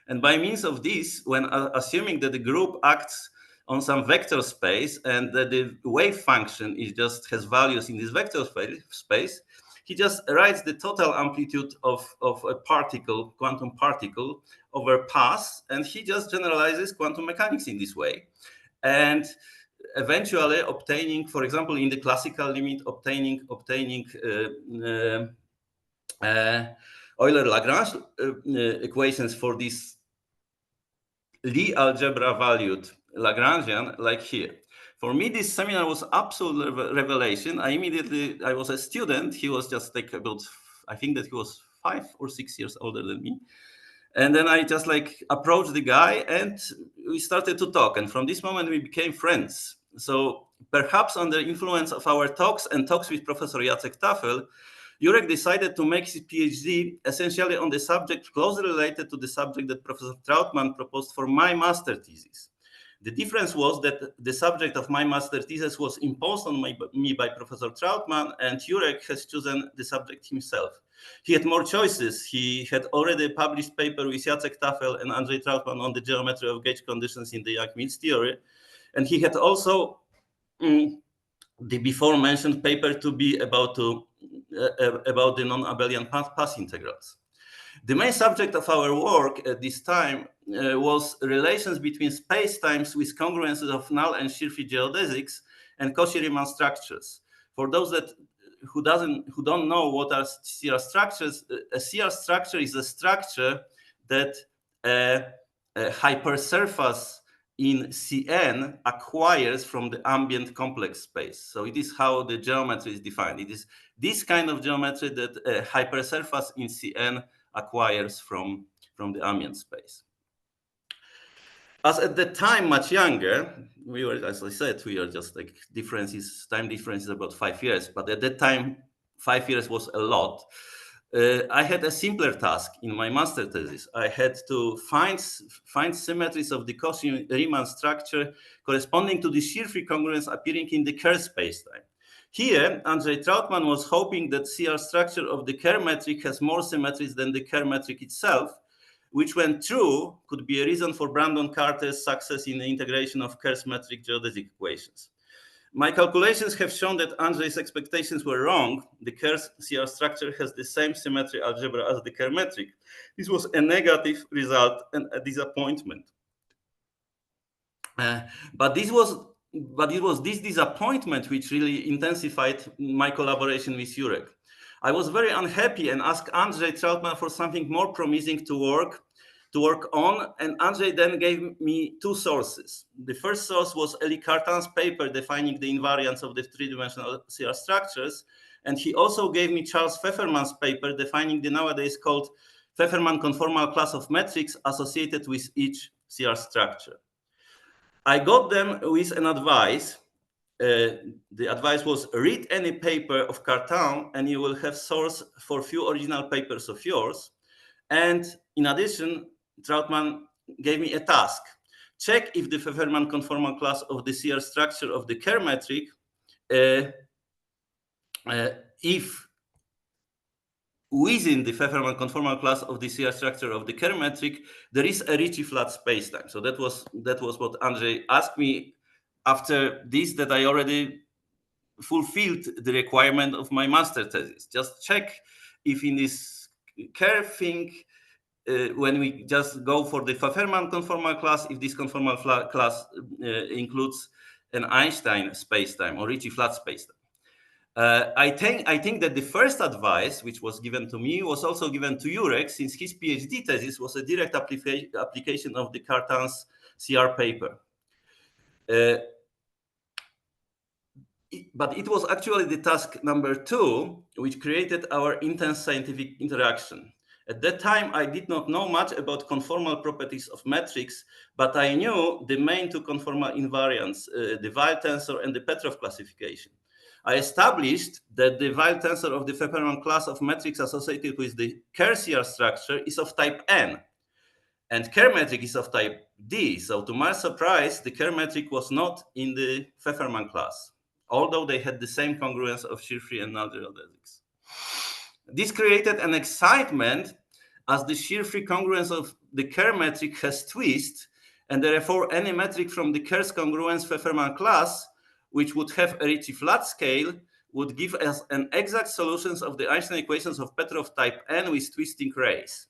And by means of this, when assuming that the group acts on some vector space and that the wave function has values in this vector space, he just writes the total amplitude of a particle, quantum particle, over paths, and he just generalizes quantum mechanics in this way. And eventually obtaining, for example, in the classical limit, obtaining Euler-Lagrange equations for this Lie algebra valued Lagrangian, like here. For me, this seminar was absolute revelation. I was a student. He was just like about, I think that he was 5 or 6 years older than me. And then I just like approached the guy and we started to talk. And from this moment, we became friends. So perhaps under influence of our talks and talks with Professor Jacek Tafel, Jurek decided to make his PhD essentially on the subject closely related to the subject that Professor Trautmann proposed for my master thesis. The difference was that the subject of my master thesis was imposed on me by Professor Trautmann, and Jurek has chosen the subject himself. He had more choices. He had already published paper with Jacek Tafel and Andrzej Trautmann on the geometry of gauge conditions in the Young-Mills theory. And he had also the before mentioned paper to be about the non-Abelian path integrals. The main subject of our work at this time was relations between spacetimes with congruences of null and shear-free geodesics and Cauchy-Riemann structures. For those who don't know what are CR structures, a CR structure is a structure that a hypersurface in Cn acquires from the ambient complex space. So it is how the geometry is defined. It is this kind of geometry that a hypersurface in Cn acquires from the ambient space. As at the time much younger, we were, as I said, we are just like time difference is about 5 years, but at that time, 5 years was a lot. I had a simpler task in my master thesis. I had to find symmetries of the Cauchy-Riemann structure corresponding to the shear-free congruence appearing in the Kerr spacetime. Here, Andrzej Trautmann was hoping that CR structure of the Kerr metric has more symmetries than the Kerr metric itself, which, when true, could be a reason for Brandon Carter's success in the integration of Kerr's metric geodesic equations. My calculations have shown that Andrzej's expectations were wrong. The Kerr's CR structure has the same symmetry algebra as the Kerr metric. This was a negative result and a disappointment. But it was this disappointment which really intensified my collaboration with Jurek. I was very unhappy and asked Andrzej Trautmann for something more promising to work on, and Andrzej then gave me 2 sources. The first source was Elie Cartan's paper defining the invariance of the 3-dimensional CR structures, and he also gave me Charles Pfefferman's paper defining the nowadays called Pfefferman conformal class of metrics associated with each CR structure. I got them with an advice. The advice was, read any paper of Cartan and you will have source for few original papers of yours. And in addition, Trautmann gave me a task. Check if the Pfefferman conformal class of the CR structure of the Kerr metric, if within the Pfefferman conformal class of the CR structure of the Kerr metric, there is a Ricci flat spacetime. So that was what Andrzej asked me after this, that I already fulfilled the requirement of my master thesis. Just check if in this curve thing, when we just go for the Pfefferman conformal class, if this conformal class includes an Einstein spacetime or Ricci flat spacetime. I think that the first advice which was given to me was also given to Jurek, since his PhD thesis was a direct application of Descartes' CR paper. But it was actually the task number 2, which created our intense scientific interaction. At that time, I did not know much about conformal properties of metrics, but I knew the main 2 conformal invariants, the Weil tensor and the Petrov classification. I established that the Weil tensor of the Pfefferman class of metrics associated with the Kerr-CR structure is of type N, and Kerr metric is of type D. So to my surprise, the Kerr metric was not in the Pfefferman class, although they had the same congruence of shear-free and null geodesics. This created an excitement as the shear-free congruence of the Kerr metric has twist, and therefore any metric from the Kerr's congruence Pfefferman class, which would have a Ricci flat scale, would give us an exact solutions of the Einstein equations of Petrov type N with twisting rays.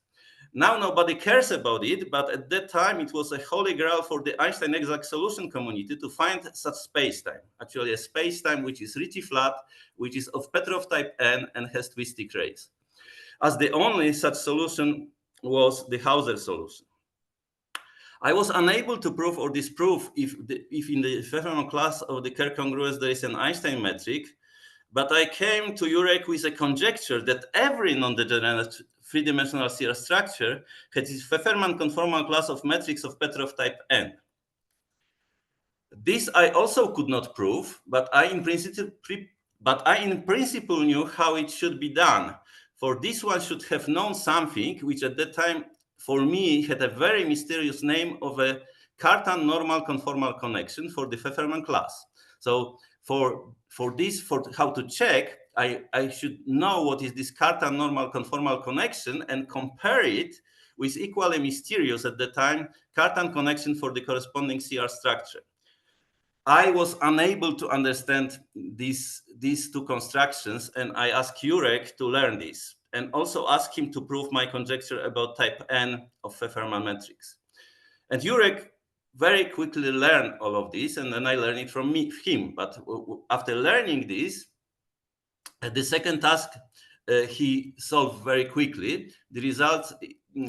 Now nobody cares about it, but at that time it was a holy grail for the Einstein exact solution community to find such spacetime. Actually a spacetime which is Ricci flat, which is of Petrov type N and has twisting rays. As the only such solution was the Hauser solution. I was unable to prove or disprove if in the Pfefferman class of the Kerr congruence there is an Einstein metric, but I came to Jurek with a conjecture that every non-degenerate three-dimensional CR structure has its Pfefferman conformal class of metrics of Petrov type N. This I also could not prove, but I in principle knew how it should be done. For this one should have known something which at that time for me had a very mysterious name of a Cartan normal conformal connection for the Pfefferman class. So for how to check, I should know what is this Cartan normal conformal connection and compare it with equally mysterious at the time Cartan connection for the corresponding CR structure. I was unable to understand these 2 constructions, and I asked Jurek to learn this and also asked him to prove my conjecture about type N of Pfefferman metrics. And Jurek very quickly learned all of this, and then I learned it from him. But after learning this, the second task he solved very quickly. The results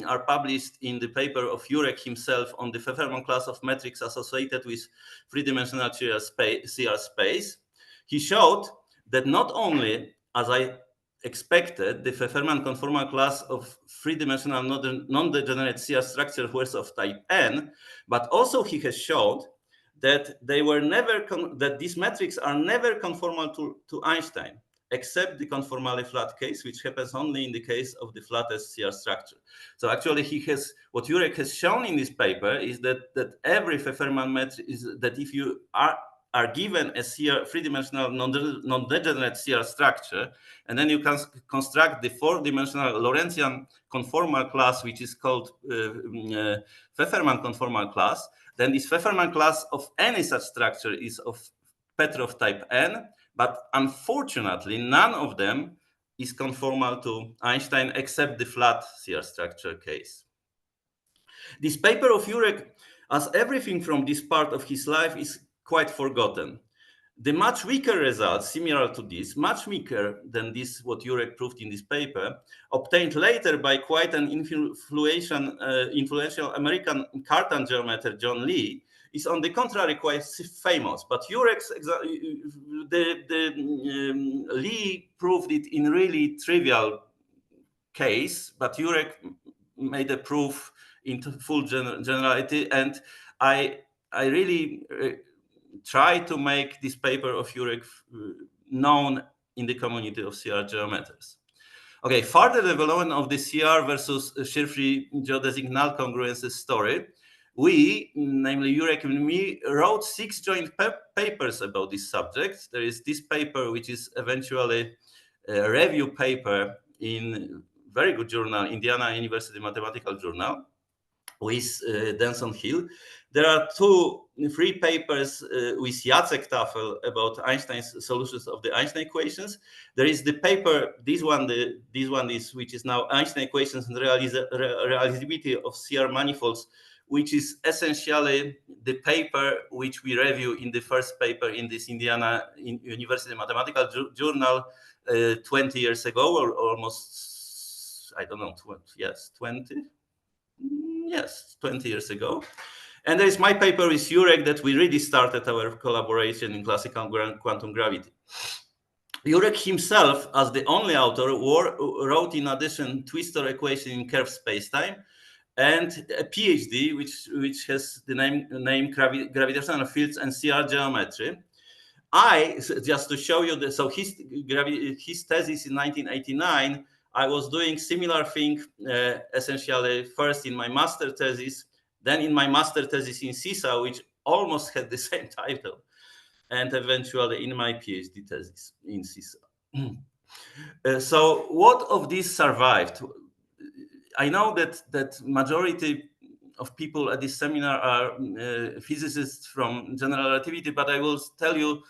are published in the paper of Jurek himself on the Pfefferman class of metrics associated with three-dimensional CR space. He showed that not only, as I expected, the Pfefferman conformal class of three-dimensional non-degenerate CR structure was of type N, but also he has showed that they were never that these metrics are never conformal to Einstein, except the conformally flat case, which happens only in the case of the flattest CR structure. So actually what Jurek has shown in this paper is that every Pfefferman metric is that if you are given a three-dimensional non-degenerate CR structure, and then you can construct the four-dimensional Lorentzian conformal class, which is called Pfefferman conformal class, then this Pfefferman class of any such structure is of Petrov type N, but unfortunately, none of them is conformal to Einstein except the flat CR structure case. This paper of Jurek, as everything from this part of his life, is quite forgotten. The much weaker results, similar to this, much weaker than this, what Jurek proved in this paper, obtained later by quite an influential American Cartan geometer, John Lee, is on the contrary quite famous. But Jurek's, Lee proved it in really trivial case, but Jurek made a proof into full generality, and I really try to make this paper of Jurek known in the community of CR geometers. Okay, further development of the CR versus shear-free geodesic null congruences story. We, namely Jurek and me, wrote 6 joint papers about this subject. There is this paper, which is eventually a review paper in very good journal, Indiana University Mathematical Journal. with Denson Hill. There are three papers with Jacek Tafel about Einstein's solutions of the Einstein equations. There is the paper, this one is, which is now Einstein equations and realizability of CR manifolds, which is essentially the paper which we review in the first paper in this Indiana University Mathematical Journal 20 years ago, or almost, I don't know, 20? Yes, 20 years ago. And there is my paper with Jurek that we really started our collaboration in classical quantum gravity. Jurek himself, as the only author, wrote in addition twistor equation in curved spacetime, and a PhD which has the name gravitational fields and CR geometry. Just to show you so his thesis in 1989. I was doing similar thing, essentially first in my master thesis, then in my master thesis in CISA, which almost had the same title, and eventually in my PhD thesis in CISA. So what of this survived? I know that majority of people at this seminar are physicists from general relativity, but I will tell you,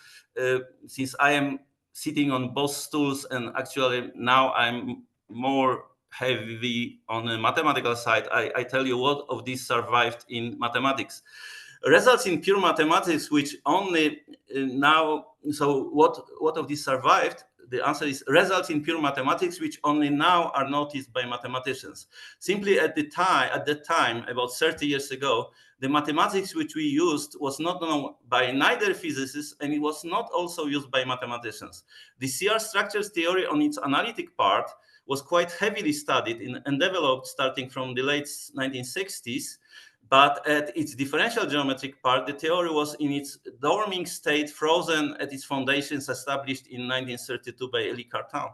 since I am sitting on both stools and actually now I'm more heavy on the mathematical side, I tell you what of this survived in mathematics. Results in pure mathematics, which only now, so what of this survived? The answer is results in pure mathematics, which only now are noticed by mathematicians. Simply at the time, about 30 years ago, the mathematics which we used was not known by neither physicists, and it was not also used by mathematicians. The CR structures theory on its analytic part was quite heavily studied and developed starting from the late 1960s. But at its differential geometric part, the theory was in its dorming state, frozen at its foundations established in 1932 by Elie Cartan.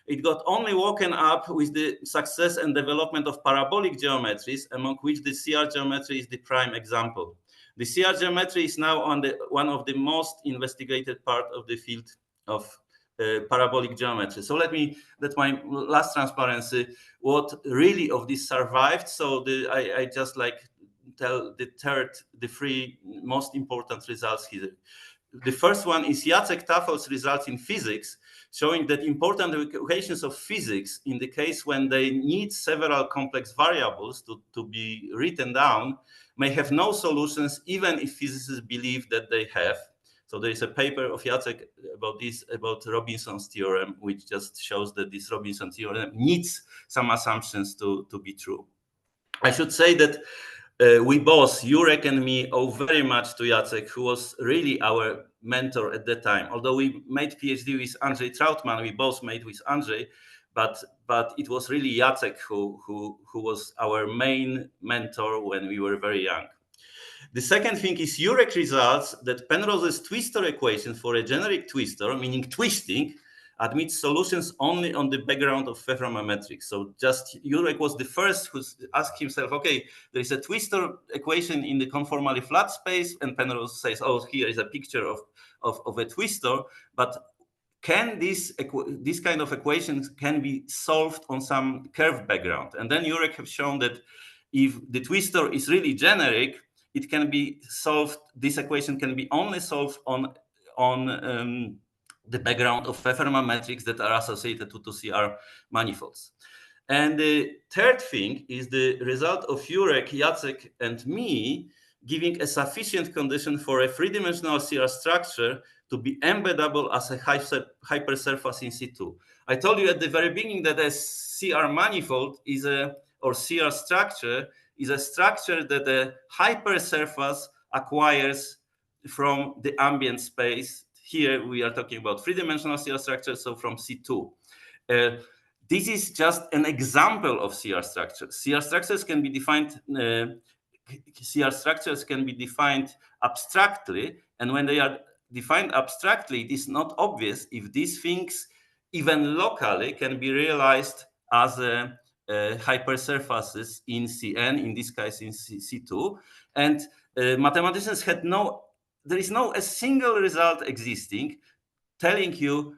It got only woken up with the success and development of parabolic geometries, among which the CR geometry is the prime example. The CR geometry is now one of the most investigated part of the field of parabolic geometry. So that's my last transparency, what really of this survived. So I just tell the three most important results here. The first one is Jacek Tafel's results in physics, showing that important equations of physics, in the case when they need several complex variables to be written down, may have no solutions, even if physicists believe that they have. So there is a paper of Jacek about this, about Robinson's theorem, which just shows that this Robinson theorem needs some assumptions to be true. I should say that we both, Jurek and me, owe very much to Jacek, who was really our mentor at that time. Although we made PhD with Andrzej Trautmann, we both made with Andrzej, but it was really Jacek who was our main mentor when we were very young. The second thing is Jurek results that Penrose's twistor equation for a generic twistor, meaning twisting, admits solutions only on the background of ferrometrics. So just Jurek was the first who asked himself, okay, there is a twistor equation in the conformally flat space, and Penrose says, oh, here is a picture of a twistor, but can this kind of equations can be solved on some curved background? And then Jurek have shown that if the twistor is really generic, it can be solved, this equation can be only solved on the background of ferrometrics that are associated to CR manifolds. And the third thing is the result of Jurek, Jacek, and me giving a sufficient condition for a three-dimensional CR structure to be embeddable as a hypersurface in C2. I told you at the very beginning that a CR manifold or CR structure is a structure that a hypersurface acquires from the ambient space. Here we are talking about three-dimensional CR structure, so from C2. This is just an example of CR structures. CR structures can be defined abstractly, and when they are defined abstractly, it is not obvious if these things, even locally, can be realized as hypersurfaces in Cn, in this case in C2. And mathematicians had there is a single result existing telling you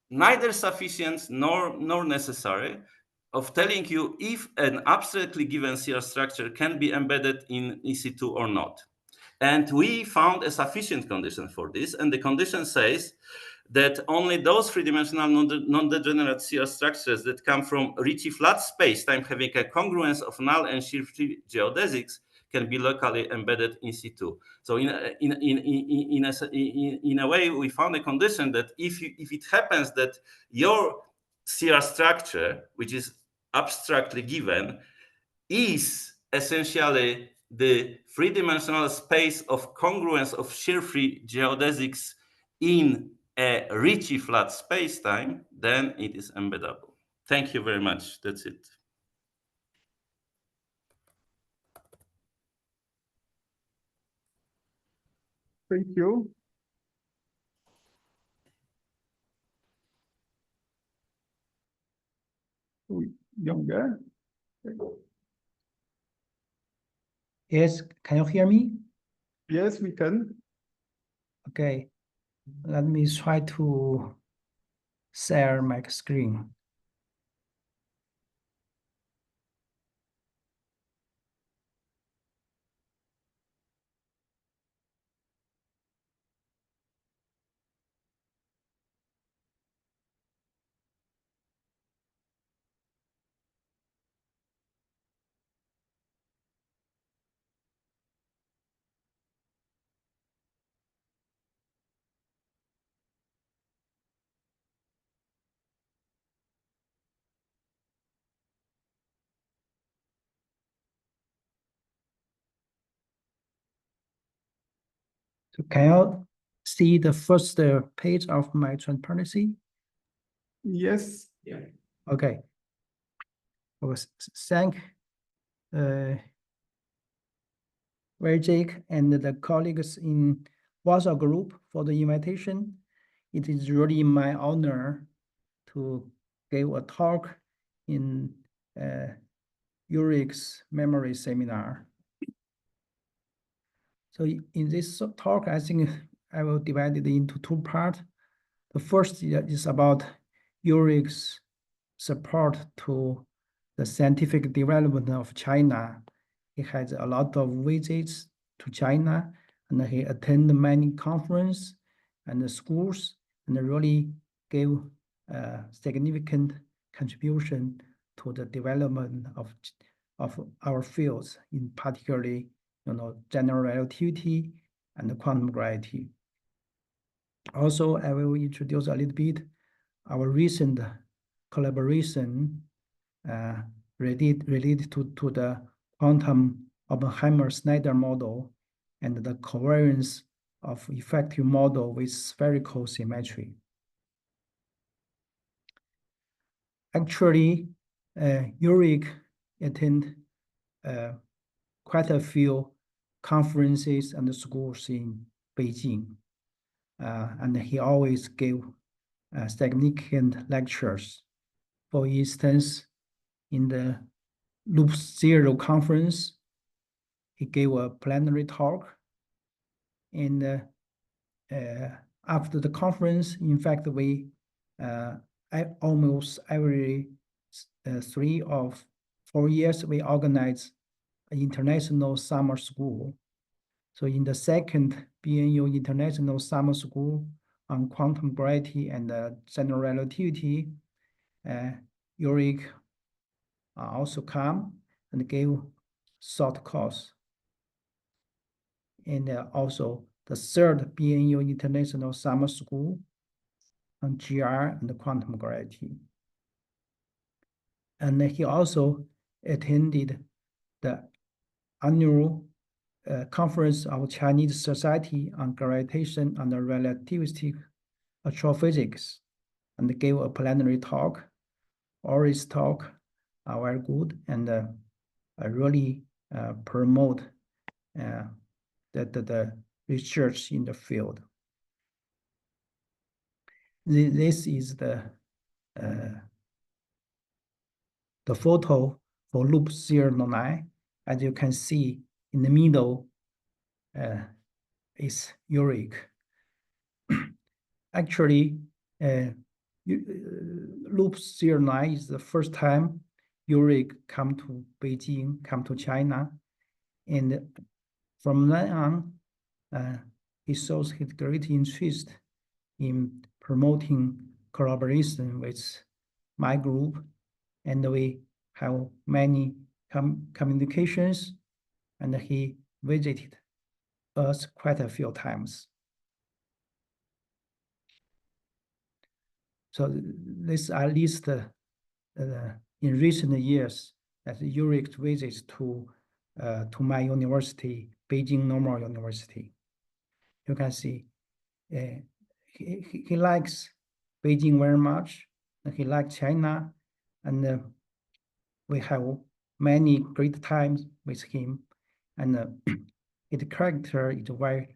neither sufficient nor necessary of telling you if an abstractly given CR structure can be embedded in EC2 or not. And we found a sufficient condition for this. And the condition says that only those three-dimensional non-degenerate CR structures that come from Ricci flat space-time having a congruence of null and shear-free geodesics can be locally embedded in C2. So in a way, we found a condition that if it happens that your CR structure, which is abstractly given, is essentially the three-dimensional space of congruence of shear-free geodesics in a Ricci flat space-time, then it is embeddable. Thank you very much. That's it. Thank you. Yongge? Yes, can you hear me? Yes, we can. Okay, let me try to share my screen. So can you see the first page of my transparency? Yes. Yeah. Okay. I was thank Wojciech and the colleagues in Warsaw Group for the invitation. It is really my honor to give a talk in Jurek's memory seminar. So in this talk, I think I will divide it into two parts. The first is about Jurek's support to the scientific development of China. He has a lot of visits to China, and he attended many conferences and schools, and really gave a significant contribution to the development of our fields, in particularly, general relativity and quantum gravity. Also, I will introduce a little bit our recent collaboration related to the quantum Oppenheimer-Snyder model and the covariance of effective model with spherical symmetry. Actually, Jurek attended quite a few conferences and schools in Beijing, and he always gave significant lectures. For instance, in the Loop Zero conference, he gave a plenary talk. And after the conference, in fact, we almost every 3 or 4 years, we organize an international summer school. So in the second BNU International Summer School on quantum gravity and general relativity, Jurek also come and gave short course. And also the third BNU International Summer School on GR and quantum gravity. And he also attended the annual conference of Chinese Society on Gravitation and Relativistic Astrophysics, and gave a plenary talk. All his talk are very good, and really promote the research in the field. This is the photo for loop 09. As you can see, in the middle is Jurek. Actually, loop 09 is the first time Jurek come to Beijing, come to China, and from then on, he shows his great interest in promoting collaboration with my group, and we have many communications, and he visited us quite a few times. So this at least in recent years that Jurek's visits to my university, Beijing Normal University. You can see he likes Beijing very much, and he likes China, and we have many great times with him, and his character is very,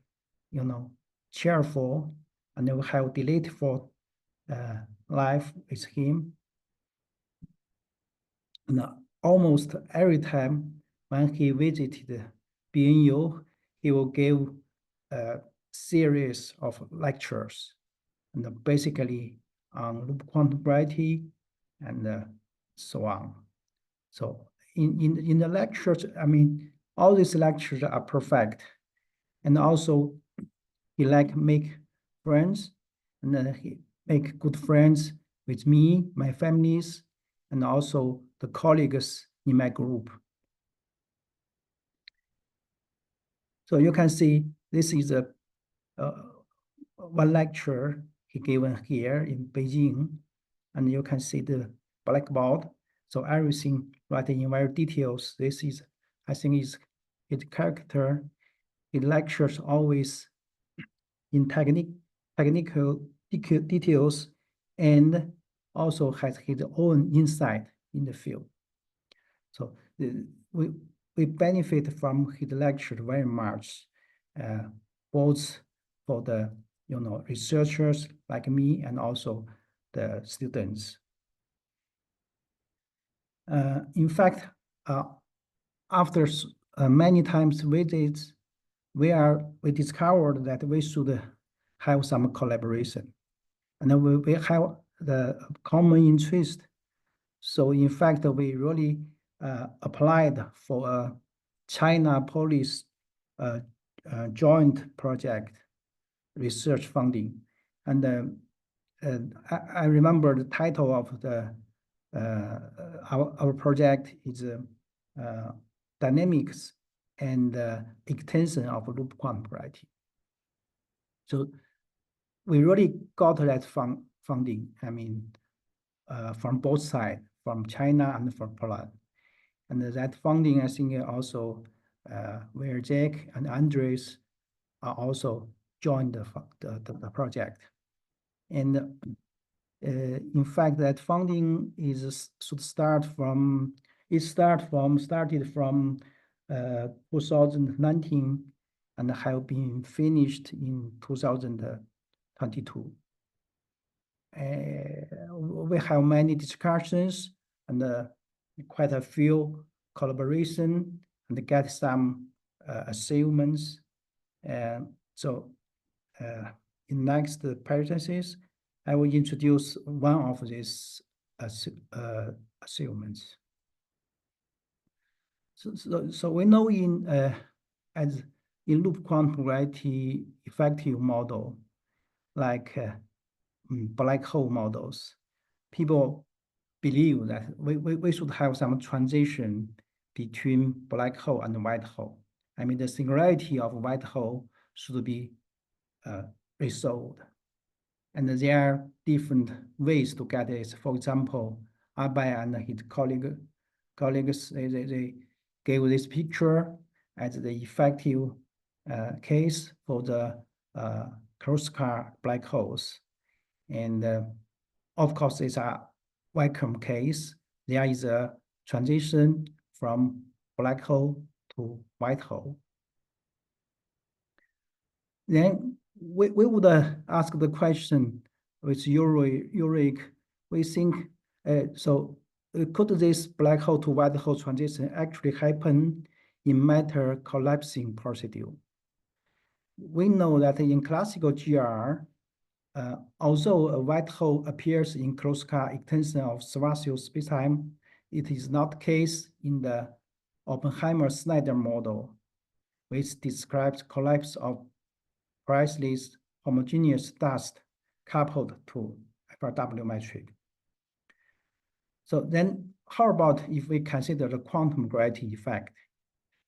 cheerful, and we have delightful life with him. And almost every time when he visited BNU, he will give a series of lectures, and basically on loop quantum gravity and so on. So in the lectures, I mean, all these lectures are perfect, and also he make friends, and then he make good friends with me, my families, and also the colleagues in my group. So you can see this is a one lecture he given here in Beijing, and you can see the blackboard. So everything right in very details. This is, I think, is his character. His lectures always in technical details, and also has his own insight in the field. So we benefit from his lecture very much, both for the researchers like me and also the students. In fact, after many times visits, we discovered that we should have some collaboration, and then we have the common interest. So in fact, we really applied for a China-Polish joint project research funding, and I remember the title of the our project is Dynamics and Extension of Loop Quantum Gravity. So we really got that funding, I mean, from both sides, from China and from Poland. And that funding, I think, also where Jack and Andres are also joined the project. And in fact, that funding started from 2019 and have been finished in 2022. We have many discussions and quite a few collaboration and get some achievements. So in next parentheses, I will introduce one of these achievements. So we know in loop quantum gravity effective model, like black hole models, people believe that we should have some transition between black hole and white hole. I mean, the singularity of white hole should be resolved. And there are different ways to get this. For example, Abhay and his colleagues, they gave this picture as the effective case for the Kamiński black holes. And of course, it's a vacuum case. There is a transition from black hole to white hole. Then we would ask the question with Jurek, we think, could this black hole to white hole transition actually happen in matter collapsing procedure? We know that in classical GR, although a white hole appears in Kamiński extension of Schwarzschild spacetime, it is not the case in the Oppenheimer-Snyder model, which describes collapse of priceless homogeneous dust coupled to FRW metric. So then how about if we consider the quantum gravity effect?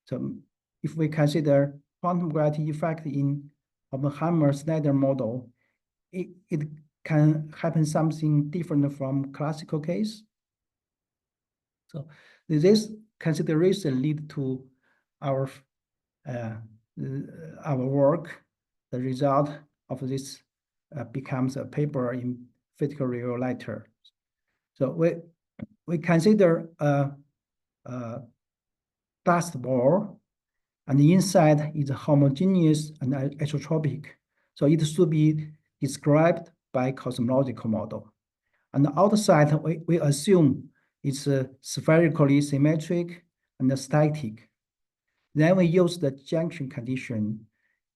So if we consider quantum gravity effect in Oppenheimer-Snyder model, it can happen something different from classical case. So this consideration lead to our work. The result of this becomes a paper in Physical Review Letter. So we consider a dust ball, and the inside is homogeneous and isotropic. So it should be described by cosmological model. On the outside, we assume it's spherically symmetric and static. Then we use the junction condition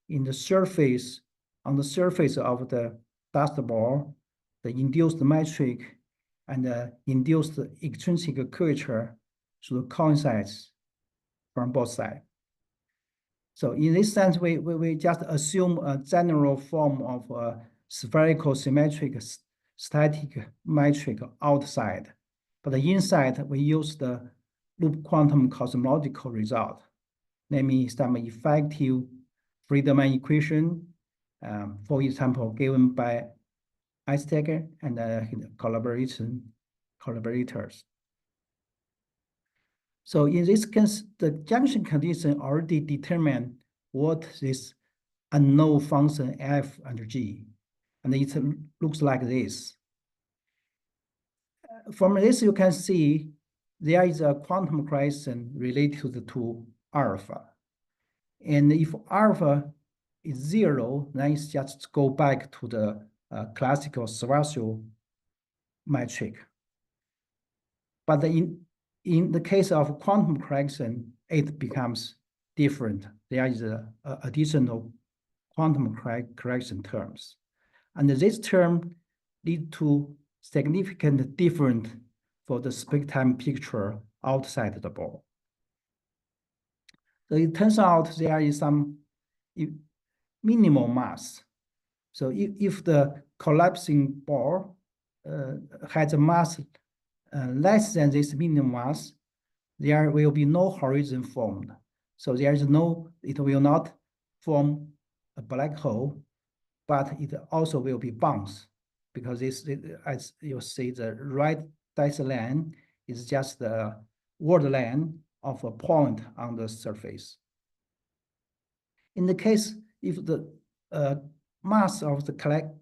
in the surface, on the surface of the dust ball, the induced metric and the induced extrinsic curvature should coincide from both sides. So in this sense, we just assume a general form of a spherical symmetric static metric outside. But the inside, we use the loop quantum cosmological result, namely some effective free-domain equation, for example, given by Ashtekar and his collaborators. So in this case, the junction condition already determine what this unknown function f and g, and it looks like this. From this, you can see there is a quantum equation related to alpha. And if alpha is 0, then it's just go back to the classical Schwarzschild metric. But in the case of quantum correction, it becomes different. There is a additional quantum correction terms. And this term leads to significant difference for the space-time picture outside the ball. So it turns out there is some minimal mass. So if the collapsing ball has a mass less than this minimum mass, there will be no horizon formed. So there is it will not form a black hole, but it also will be bounced, because this, as you see, the right dashed line is just the word line of a point on the surface. In the case, if the mass of the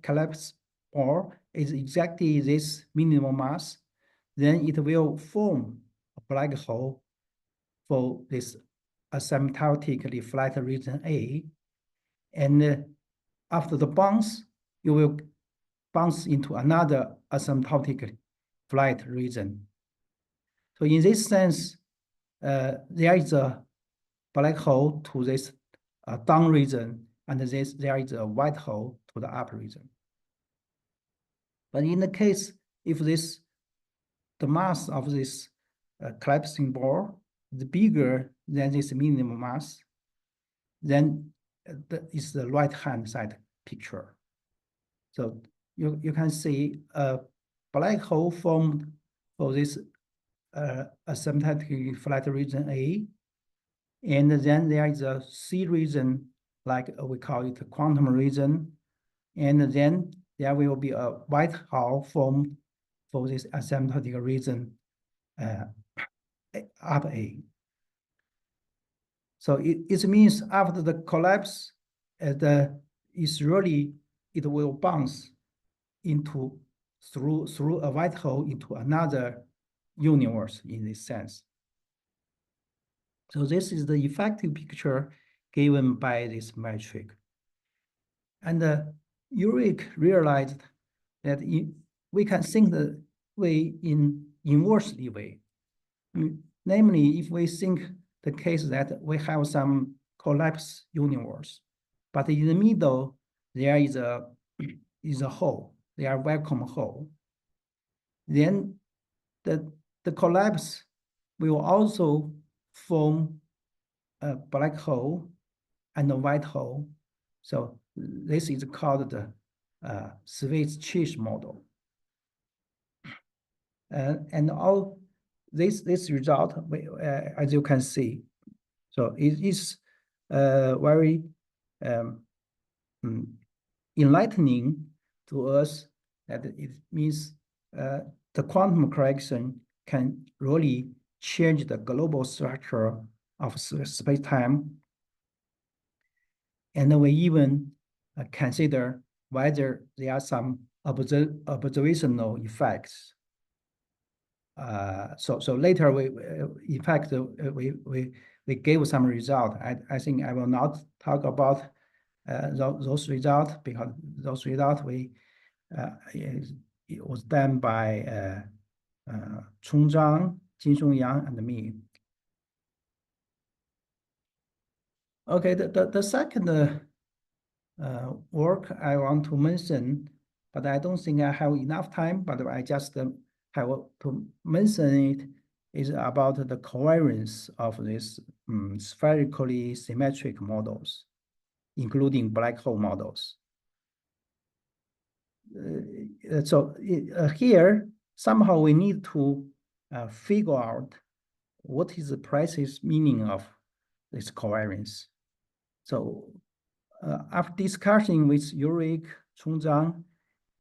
collapsed ball is exactly this minimum mass, then it will form a black hole for this asymptotically flat region A. And after the bounce, you will bounce into another asymptotically flat region. So in this sense, there is a black hole to this down region, and there is a white hole to the up region. But in the case, if the mass of this collapsing ball is bigger than this minimum mass, then it's the right-hand side picture. So you can see a black hole formed for this asymptotically flat region A, and then there is a C region, like we call it a quantum region, and then there will be a white hole formed for this asymptotic region up A. So it means after the collapse, it will bounce through a white hole into another universe in this sense. So this is the effective picture given by this metric. And Jurek realized that we can think the way in inversely way. Namely, if we think the case that we have some collapsed universe, but in the middle there is a hole, there are vacuum hole. Then the the collapse will also form a black hole and a white hole. So this is called the Swiss-cheese model. And all this result, as you can see, so it is very enlightening to us that it means the quantum correction can really change the global structure of space-time. And we even consider whether there are some observational effects. So later in fact, we gave some result. I think I will not talk about those results, because those results it was done by Chong Zhang, Jinshong Yang, and me. Okay, the second work I want to mention, but I don't think I have enough time, but I just have to mention it, is about the covariance of these spherically symmetric models, including black hole models. Here, somehow we need to figure out what is the precise meaning of this covariance. So after discussing with Jurek, Chong Zhang,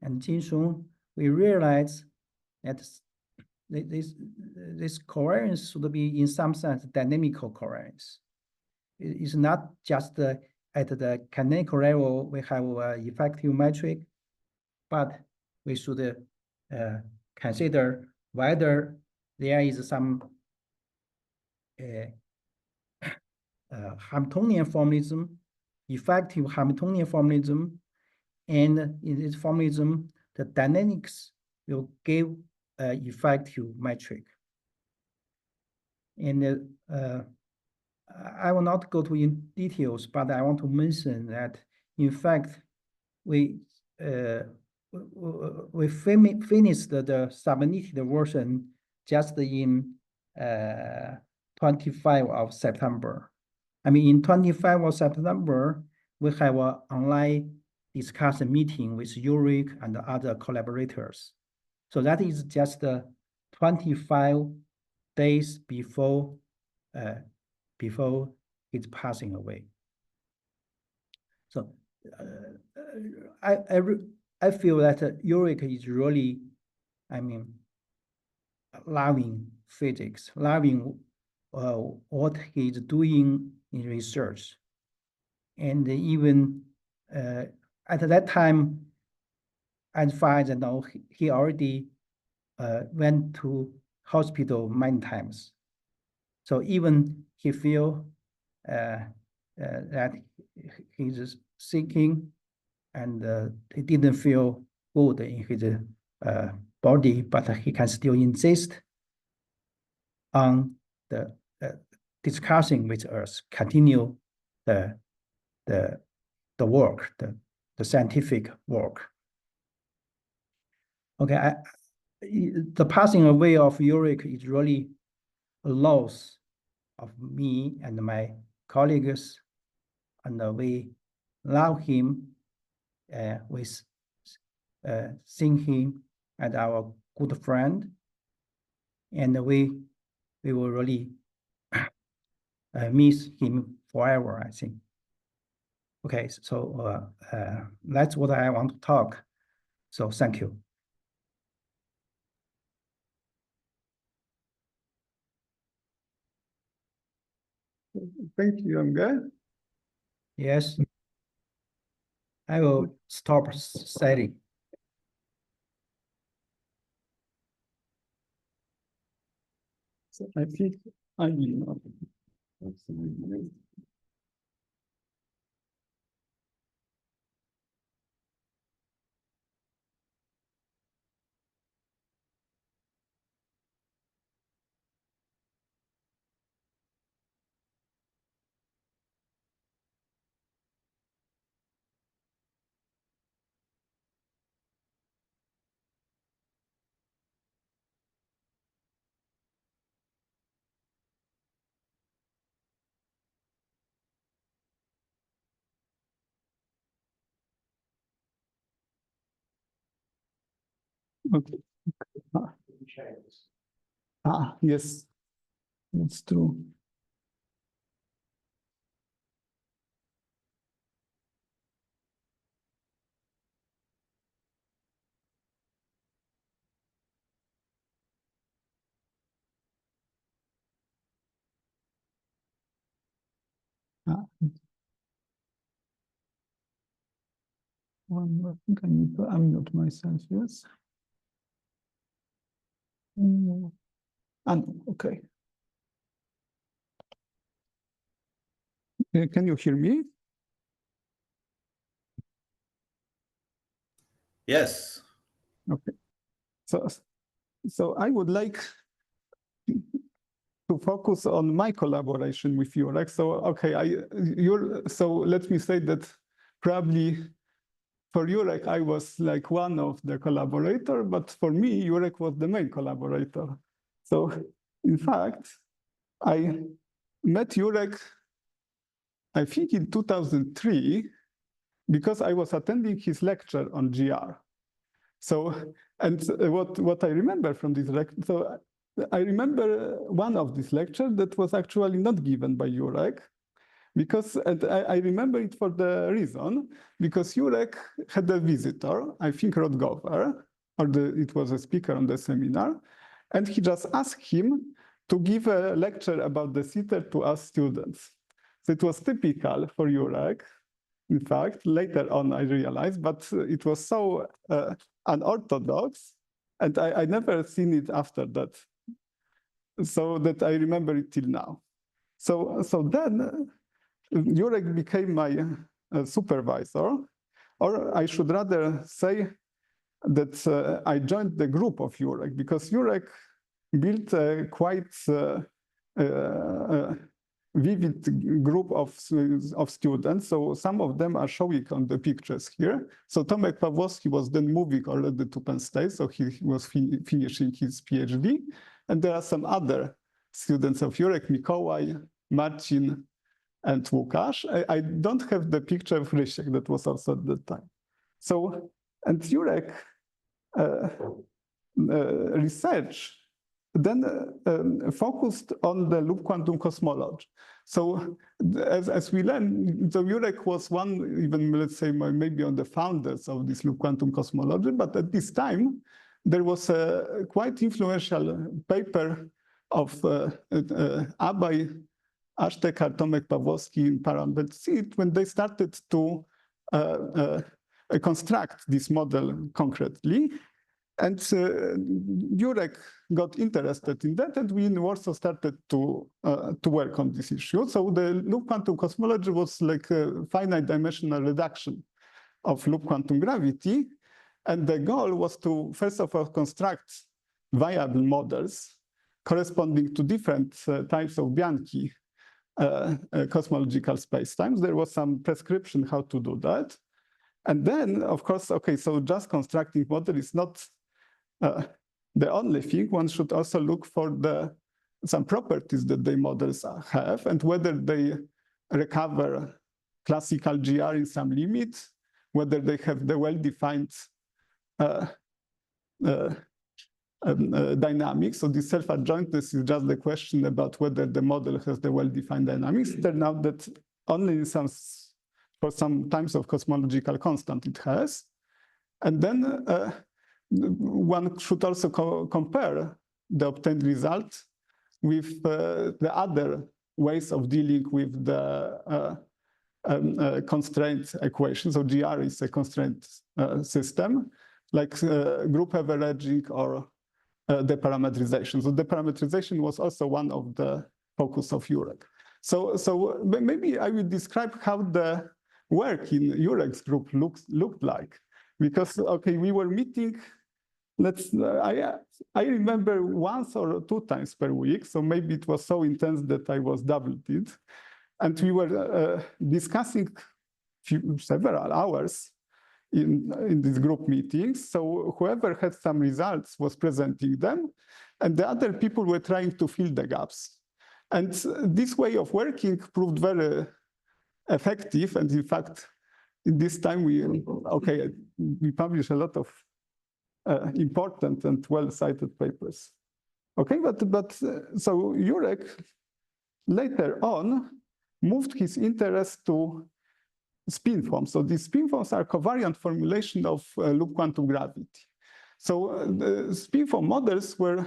and Jinshong, we realized that this covariance should be in some sense dynamical covariance. It is not just at the canonical level we have effective metric, but we should consider whether there is some Hamiltonian formalism, effective Hamiltonian formalism, and in this formalism, the dynamics will give effective metric. And I will not go in details, but I want to mention that in fact we finished the submitted version just in 25 of September. I mean, in 25 of September, we have an online discussion meeting with Jurek and other collaborators. So that is just 25 days before his passing away. So I feel that Jurek is really, I mean, loving physics, loving what he's doing in research. And even at that time, as far as I know, he already went to hospital many times. So even he feel that he's sinking, and he didn't feel good in his body, but he can still insist on the discussing with us, continue the work, the scientific work. Okay, the passing away of Jurek is really a loss of me and my colleagues, and we love him. We see him as our good friend, and we will really miss him forever, I think. Okay, so that's what I want to talk. So thank you. Thank you, Yongge. Yes. I will stop sharing. So I think I will. Okay. Yes, that's true. One more thing, I need to unmute myself, yes. Okay. Can you hear me? Yes. Okay. So I would like to focus on my collaboration with Jurek. So okay, so let me say that probably for Jurek I was like one of the collaborator, but for me Jurek was the main collaborator. So in fact, I met Jurek, I think in 2003, because I was attending his lecture on GR. So, and what I remember from this lecture, so I remember one of these lectures that was actually not given by Jurek, because, and I remember it for the reason, because Jurek had a visitor, I think Rodgover, or it was a speaker on the seminar, and he just asked him to give a lecture about the sitter to us students. So it was typical for Jurek. In fact, later on I realized, but it was so unorthodox, and I never seen it after that, so that I remember it till now. So then Jurek became my supervisor, or I should rather say that I joined the group of Jurek, because Jurek built a quite vivid group of students. So some of them are showing on the pictures here. So Tomek Pawłowski was then moving already to Penn State, so he was finishing his PhD. And there are some other students of Jurek, Mikołaj, Marcin, and Łukasz. I don't have the picture of Rysiek that was also at that time. So, and Jurek research then focused on the loop quantum cosmology. So as we learned, so Jurek was one, even let's say maybe on the founders of this loop quantum cosmology, but at this time, there was a quite influential paper of Abhay Ashtekar, Tomek Pawłowski in Parambesit, when they started to construct this model concretely. And Jurek got interested in that, and we in Warsaw started to work on this issue. So the loop quantum cosmology was like a finite dimensional reduction of loop quantum gravity. And the goal was to, first of all, construct viable models corresponding to different types of Bianchi cosmological spacetimes. There was some prescription how to do that. And then, of course, okay, so just constructing model is not the only thing. One should also look for some properties that the models have, and whether they recover classical GR in some limit, whether they have the well-defined dynamics. So this self-adjointness is just the question about whether the model has the well-defined dynamics. It turned out that only for some types of cosmological constant it has. And then one should also compare the obtained result with the other ways of dealing with the constraint equation. So GR is a constraint system, like group averaging or deparametrization. So deparametrization was also one of the focus of Jurek. So maybe I will describe how the work in Jurek's group looked like, because okay, we were meeting. I remember once or two times per week. So maybe it was so intense that I was doubled it, and we were discussing several hours in these group meetings. So whoever had some results was presenting them, and the other people were trying to fill the gaps. And this way of working proved very effective. And in fact, in this time we published a lot of important and well-cited papers. Okay, so Jurek later on moved his interest to spin forms. So these spin forms are covariant formulation of loop quantum gravity. So the spin form models were,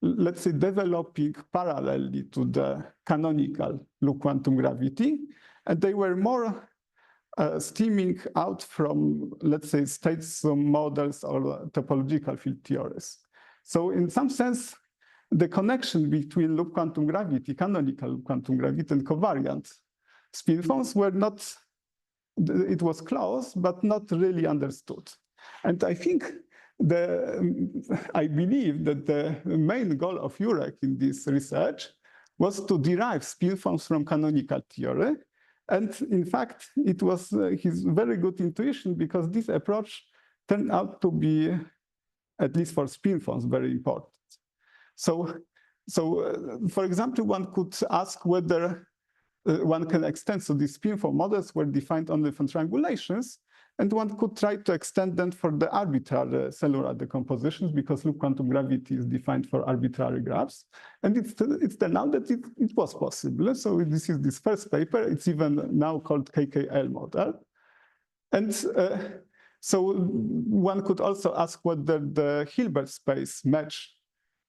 let's say, developing parallelly to the canonical loop quantum gravity, and they were more stemming out from, let's say, states models or topological field theories. So in some sense, the connection between loop quantum gravity, canonical loop quantum gravity, and covariant spin forms were not, it was close, but not really understood. And I think I believe that the main goal of Jurek in this research was to derive spin forms from canonical theory. And in fact, it was his very good intuition, because this approach turned out to be, at least for spin forms, very important. So for example, one could ask whether one can extend, so these spin form models were defined only for triangulations, and one could try to extend them for the arbitrary cellular decompositions, because loop quantum gravity is defined for arbitrary graphs. And it's turned out that it was possible. So this is this first paper. It's even now called KKL model. And so one could also ask whether the Hilbert space match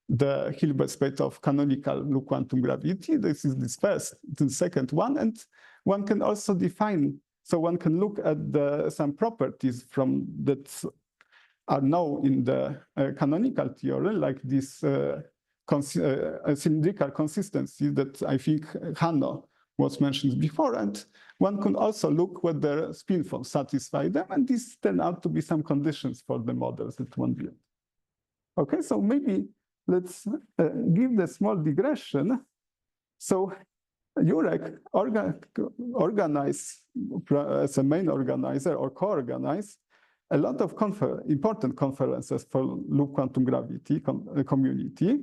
the Hilbert space of canonical loop quantum gravity. This is the second one. And one can also define, so one can look at some properties that are known in the canonical theory, like this cylindrical consistency that I think Hanno was mentioned before. And one can also look whether spin forms satisfy them. And these turn out to be some conditions for the models that one built. Okay, so maybe let's give the small digression. So Jurek organized, as a main organizer or co-organized, a lot of important conferences for loop quantum gravity community.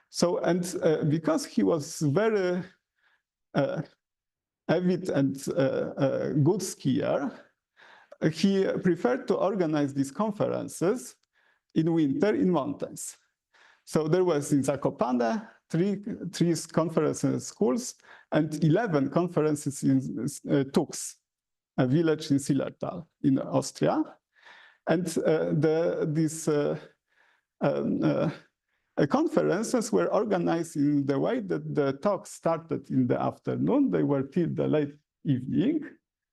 So, and because he was very avid and good skier, he preferred to organize these conferences in winter in mountains. So there was in Zakopane, three conferences in schools, and 11 conferences in Tux, a village in Zillertal in Austria. And these conferences were organized in the way that the talks started in the afternoon. They were till the late evening.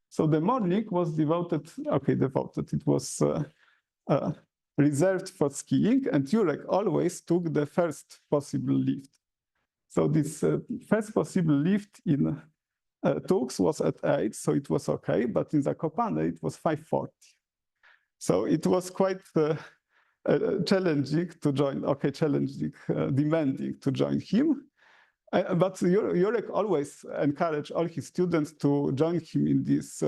So the morning was devoted, it was reserved for skiing, and Jurek always took the first possible lift. So this first possible lift in Tux was at 8, so it was okay, but in Zakopane it was 5:40. So it was quite challenging to join, demanding to join him. But Jurek always encouraged all his students to join him in these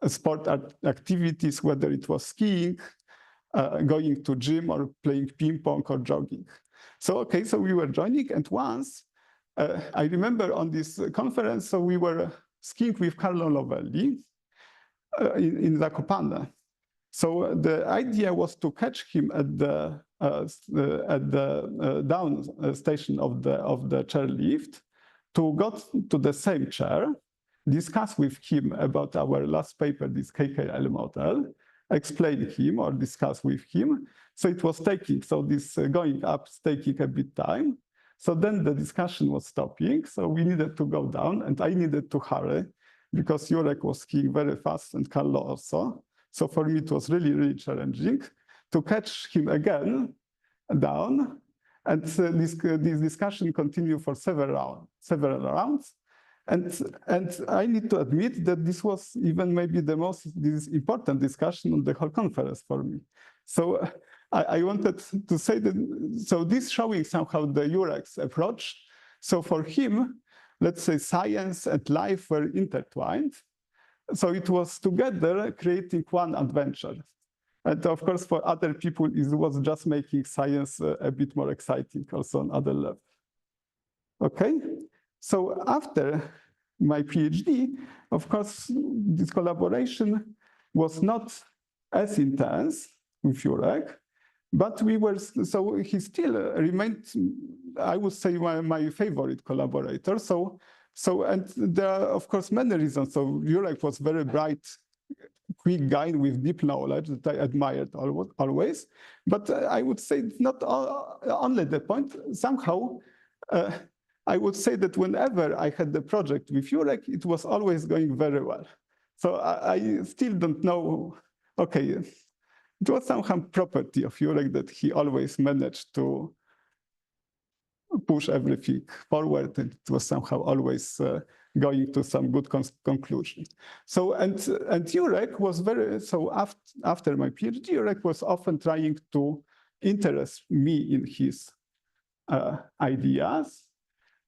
sport activities, whether it was skiing, going to gym, or playing ping pong or jogging. So so we were joining, and once I remember on this conference, so we were skiing with Carlo Lovelli in Zakopane. So the idea was to catch him at the down station of the chairlift, to go to the same chair, discuss with him about our last paper, this KKL model, explain him or discuss with him. So it was taking, so this going up is taking a bit time. So then the discussion was stopping. So we needed to go down, and I needed to hurry because Jurek was skiing very fast and Carlo also. So for me, it was really, really challenging to catch him again down. And this discussion continued for several rounds. And I need to admit that this was even maybe this important discussion on the whole conference for me. So I wanted to say that, so this showing somehow the Jurek's approach. So for him, let's say science and life were intertwined. So it was together creating one adventure. And of course, for other people, it was just making science a bit more exciting also on other level. Okay, so after my PhD, of course, this collaboration was not as intense with Jurek, but we were, so he still remained, I would say, my favorite collaborator. And there are, of course, many reasons. So Jurek was very bright, quick guy with deep knowledge that I admired always. But I would say it's not only the point. Somehow, I would say that whenever I had the project with Jurek, it was always going very well. So I still don't know, okay, it was somehow property of Jurek that he always managed to push everything forward, and it was somehow always going to some good conclusion. So, and Jurek was very, so after my PhD, Jurek was often trying to interest me in his ideas,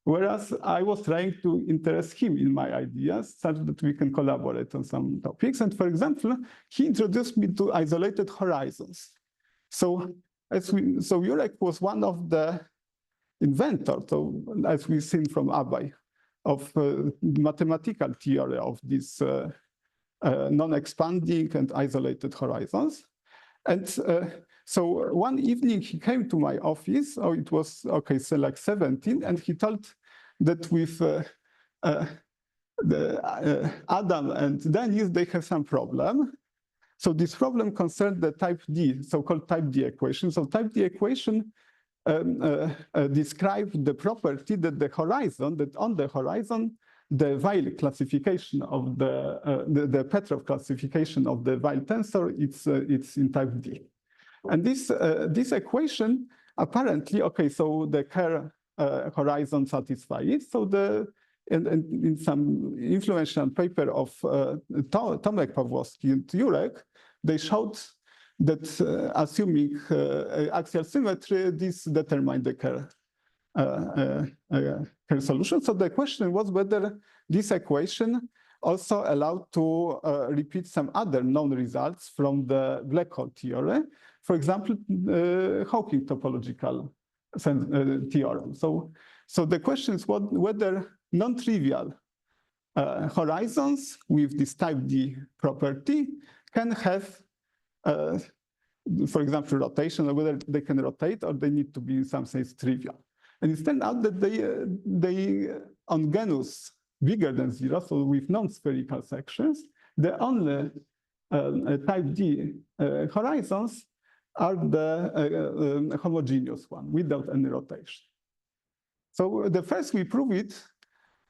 whereas I was trying to interest him in my ideas such that we can collaborate on some topics. And for example, he introduced me to isolated horizons. So Jurek was one of the inventors, so as we've seen from Abhay, of mathematical theory of these non-expanding and isolated horizons. And so one evening he came to my office, oh, it was, okay, so like 17, and he told that with Adam and Denis, they have some problem. So this problem concerned the type D, so-called type D equation. So type D equation described the property that the horizon, that on the horizon, the Weil classification of the Petrov classification of the Weil tensor, it's in type D. And this equation apparently, okay, so the Kerr horizon satisfies it. So in some influential paper of Tomek Pawłowski and Jurek, they showed that assuming axial symmetry, this determined the Kerr solution. So the question was whether this equation also allowed to repeat some other known results from the black hole theory, for example, Hawking topological theorem. So the question is whether non-trivial horizons with this type D property can have, for example, rotation, or whether they can rotate or they need to be in some sense trivial. And it turned out that they on genus bigger than 0, so with non-spherical sections, the only type D horizons are the homogeneous one without any rotation. So the first we prove it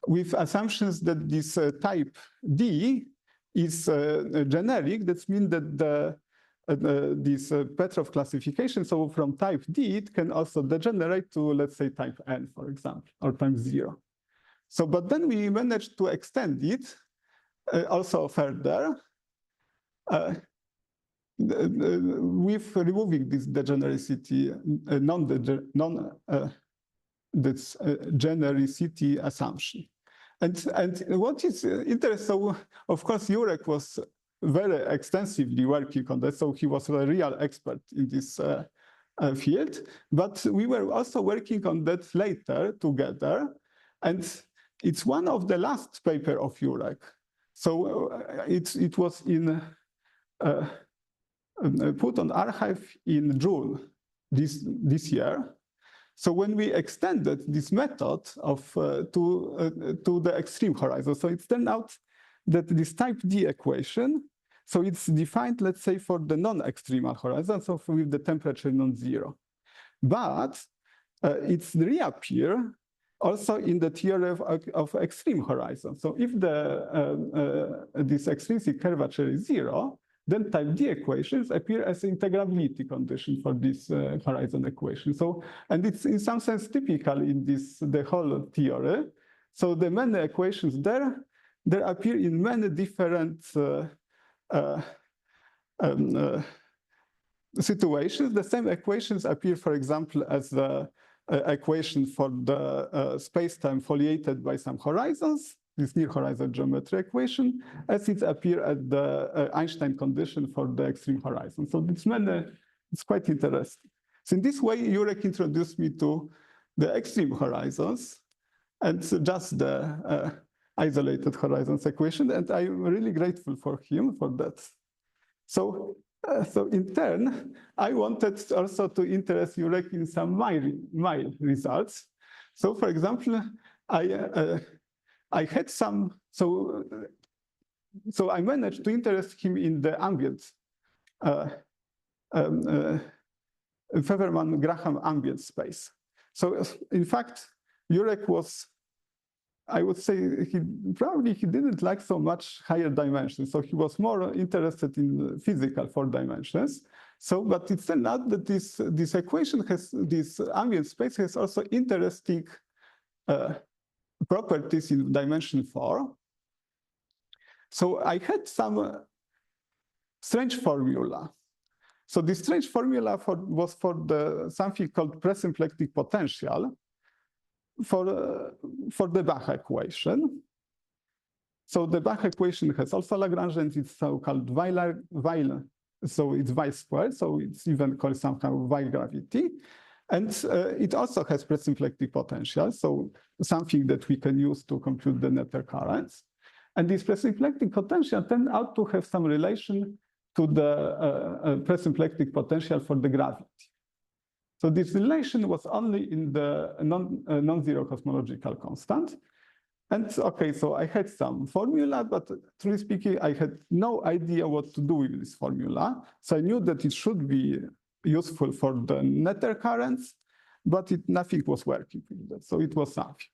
with assumptions that this type D is generic. That means that this Petrov classification, so from type D, it can also degenerate to, let's say, type N, for example, or times 0. So, but then we managed to extend it also further with removing this degenericity, genericity assumption. And what is interesting, so of course, Jurek was very extensively working on that, so he was a real expert in this field, but we were also working on that later together, and it's one of the last paper of Jurek. So it was in put on archive in June this year. So when we extended this method of to the extreme horizon, so it turned out that this type D equation, so it's defined, let's say, for the non-extremal horizon, so with the temperature non-zero. But it's reappear also in the theory of extreme horizon. So if this extrinsic curvature is 0, then type D equations appear as an integrability condition for this horizon equation. So, and it's in some sense typical in the whole theory. So the many equations there appear in many different situations. The same equations appear, for example, as the equation for the space-time foliated by some horizons, this near horizon geometry equation, as it appears at the Einstein condition for the extreme horizon. So it's quite interesting. So in this way, Jurek introduced me to the extreme horizons and just the isolated horizons equation, and I'm really grateful for him for that. So So in turn, I wanted also to interest Jurek in some my results. So for example, I had some, so I managed to interest him in the ambient, Feverman-Graham ambient space. So in fact, Jurek was, I would say he didn't like so much higher dimensions. So he was more interested in physical 4 dimensions. So, but it turned out that this equation has, this ambient space has also interesting properties in dimension 4. So I had some strange formula. So this strange formula was for the something called presymplectic potential for the Bach equation. So the Bach equation has also Lagrangian, it's so-called Weyl, so it's Weyl squared, so it's even called somehow Weyl gravity. And it also has presymplectic potential, so something that we can use to compute the nether currents. And this presymplectic potential turned out to have some relation to the presymplectic potential for the gravity. So this relation was only in the non-zero cosmological constant. And okay, so I had some formula, but truly speaking, I had no idea what to do with this formula. So I knew that it should be useful for the nether currents, but nothing was working with that. So it was something.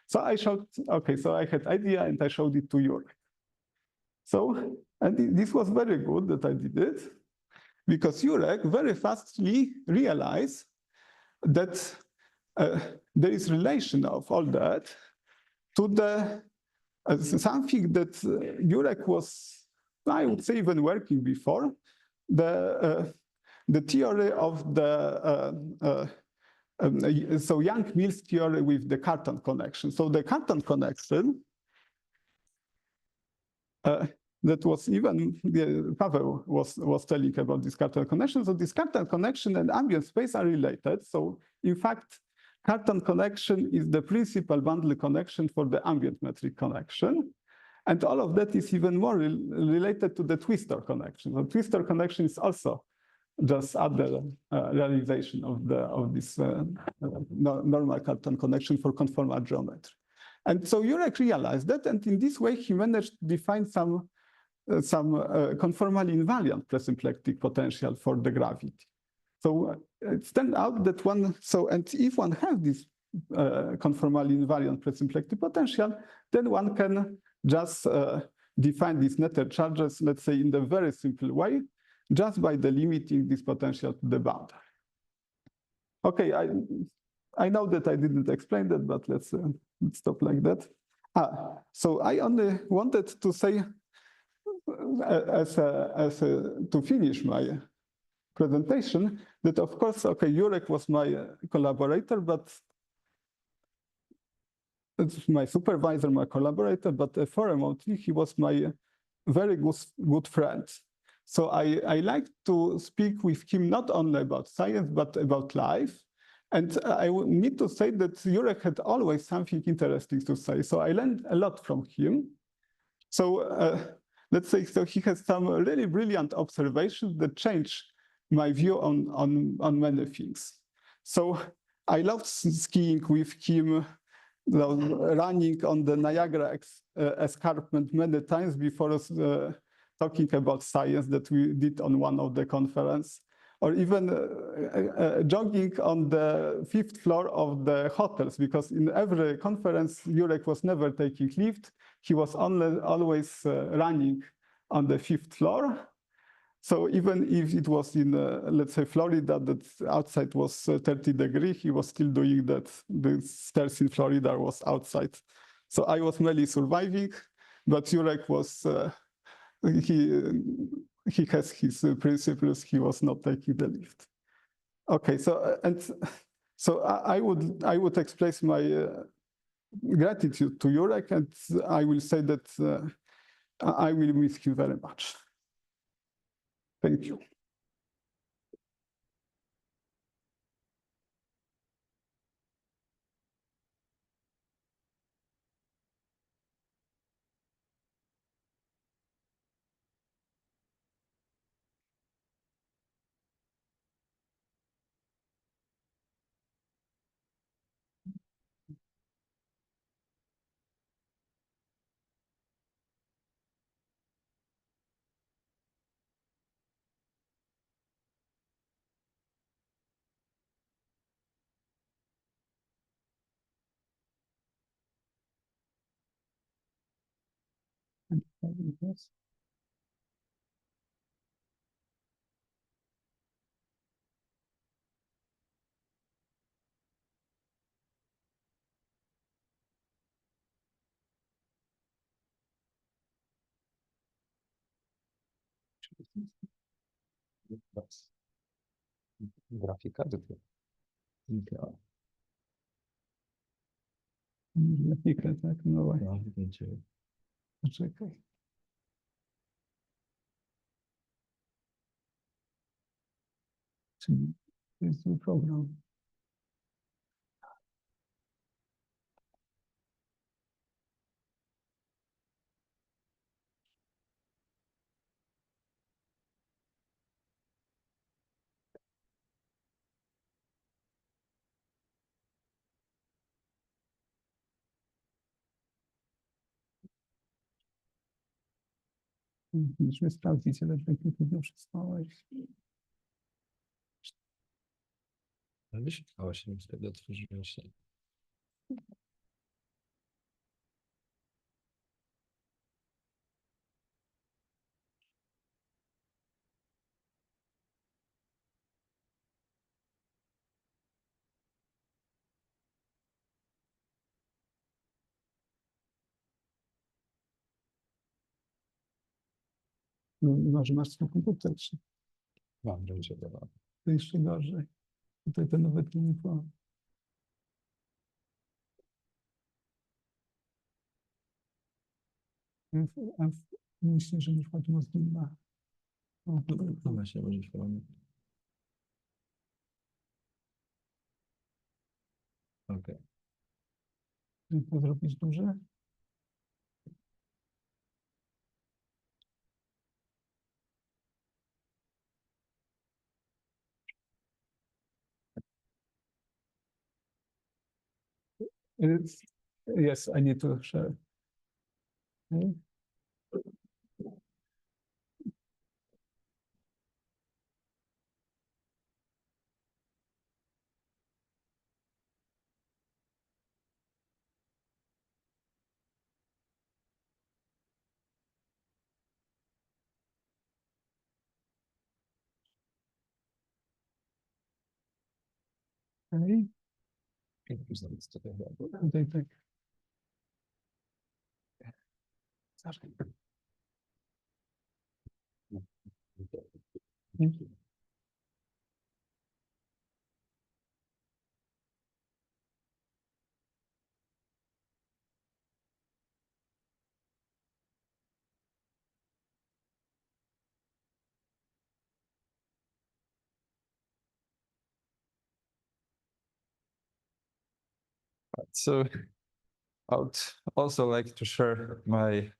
So I showed, okay, so I had idea and I showed it to Jurek. So, and this was very good that I did it, because Jurek very fastly realized that there is relation of all that to the something that Jurek was, I would say, even working before, the theory of the so Young-Mills theory with the Cartan connection. So the Cartan connection that was even Paweł was telling about this Cartan connection. So this Cartan connection and ambient space are related. So in fact, Cartan connection is the principal bundle connection for the ambient metric connection. And all of that is even more related to the twistor connection. The twistor connection is also just other realization of this normal Cartan connection for conformal geometry. And so Jurek realized that, and in this way he managed to define some conformally invariant presymplectic potential for the gravity. So it turned out that and if one has this conformally invariant presymplectic potential, then one can just define these netted charges, let's say, in the very simple way, just by delimiting this potential to the boundary. Okay, I know that I didn't explain that, but let's stop like that. So I only wanted to say, to finish my presentation, that of course, okay, Jurek was my collaborator, but it's my supervisor, my collaborator, but for remotely, he was my very good friend. So I like to speak with him not only about science, but about life. And I need to say that Jurek had always something interesting to say. So I learned a lot from him. So let's say, so he has some really brilliant observations that change my view on many things. So I loved skiing with him, running on the Niagara escarpment many times before us talking about science that we did on one of the conference, or even jogging on the 5th floor of the hotels, because in every conference, Jurek was never taking lift. He was always running on the 5th floor. So even if it was in, let's say, Florida, that outside was 30 degrees, he was still doing that. The stairs in Florida was outside. So I was merely surviving, but Jurek was, he has his principles. He was not taking the lift. Okay, so I would express my gratitude to Jurek, and I will say that I will miss him very much. Thank you. Yes. Grafika tylko. Grafika, tak, no właśnie. No, zdjęcie. Poczekaj. Czyli to jest zły program. Musimy sprawdzić, ale tak nie powinno przestałeś. Wyświetlało się, wtedy otworzyło się. No, że masz swój komputer, czy Mam, że się dawa. to jeszcze gorzej. Tutaj to nawet nie było. Myślę, że nie wchodzi z nim na. No właśnie, może się robi. Okej. To zrobić duże. Yes, I need to share. Okay. Okay. Tutaj tak. Zaczekaj. So I would also like to share my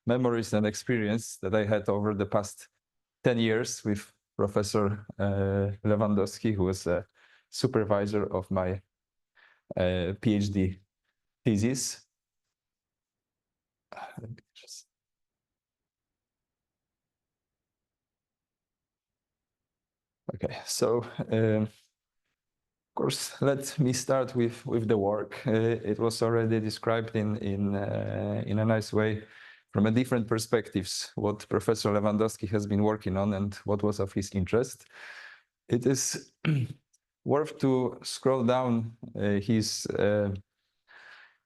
memories and experience that I had over the past 10 years with Professor Lewandowski, who was a supervisor of my PhD thesis. Let me just... Okay, so of course, let me start with the work. It was already described in a nice way from a different perspectives what Professor Lewandowski has been working on and what was of his interest. It is worth to scroll down his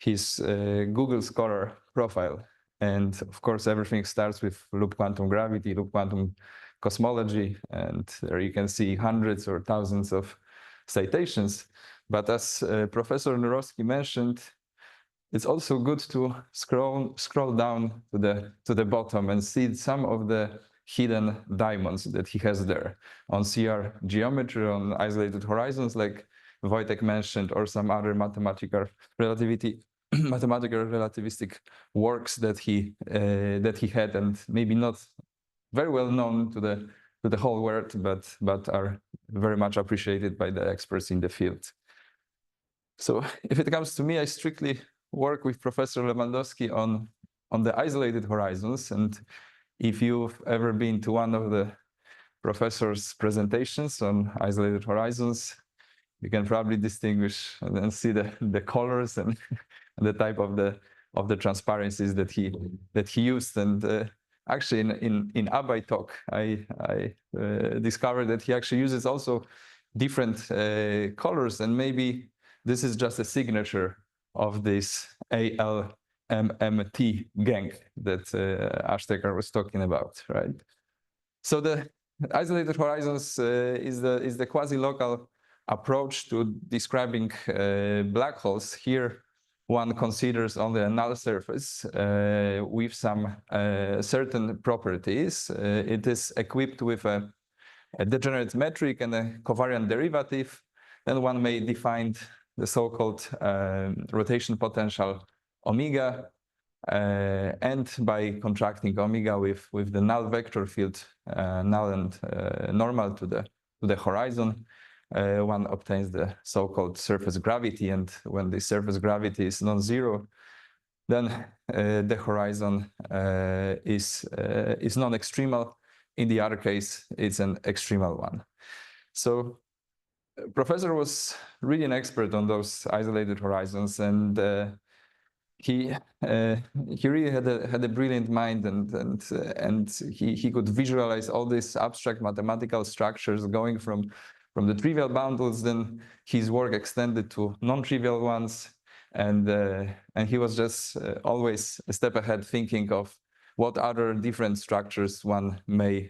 Google Scholar profile. And of course, everything starts with loop quantum gravity, loop quantum cosmology, and there you can see hundreds or thousands of citations. But as Professor Nurowski mentioned, it's also good to scroll down to the bottom and see some of the hidden diamonds that he has there on CR geometry, on isolated horizons, like Wojciech mentioned, or some other mathematical relativistic works that he had, and maybe not very well known to the whole world, but are very much appreciated by the experts in the field. So if it comes to me, I strictly work with Professor Lewandowski on the isolated horizons. And if you've ever been to one of the professor's presentations on isolated horizons, you can probably distinguish and see the colors and the type of the of the transparencies that he used. And actually, in Abhay talk, I discovered that he actually uses also different colors, and maybe this is just a signature of this ALMMT gang that Ashtekar was talking about, right? So the isolated horizons is the quasi-local approach to describing black holes. Here, one considers only a null surface with some certain properties. It is equipped with a degenerate metric and a covariant derivative. Then one may define the so-called rotation potential omega, and by contracting omega with the null vector field, null and normal to the horizon, one obtains the so-called surface gravity. And when the surface gravity is non-zero, then the horizon is non-extremal. In the other case, it's an extremal one. So Professor was really an expert on those isolated horizons, and he really had a brilliant mind, and he could visualize all these abstract mathematical structures going from the trivial bundles. Then his work extended to non-trivial ones, and he was just always a step ahead, thinking of what other different structures one may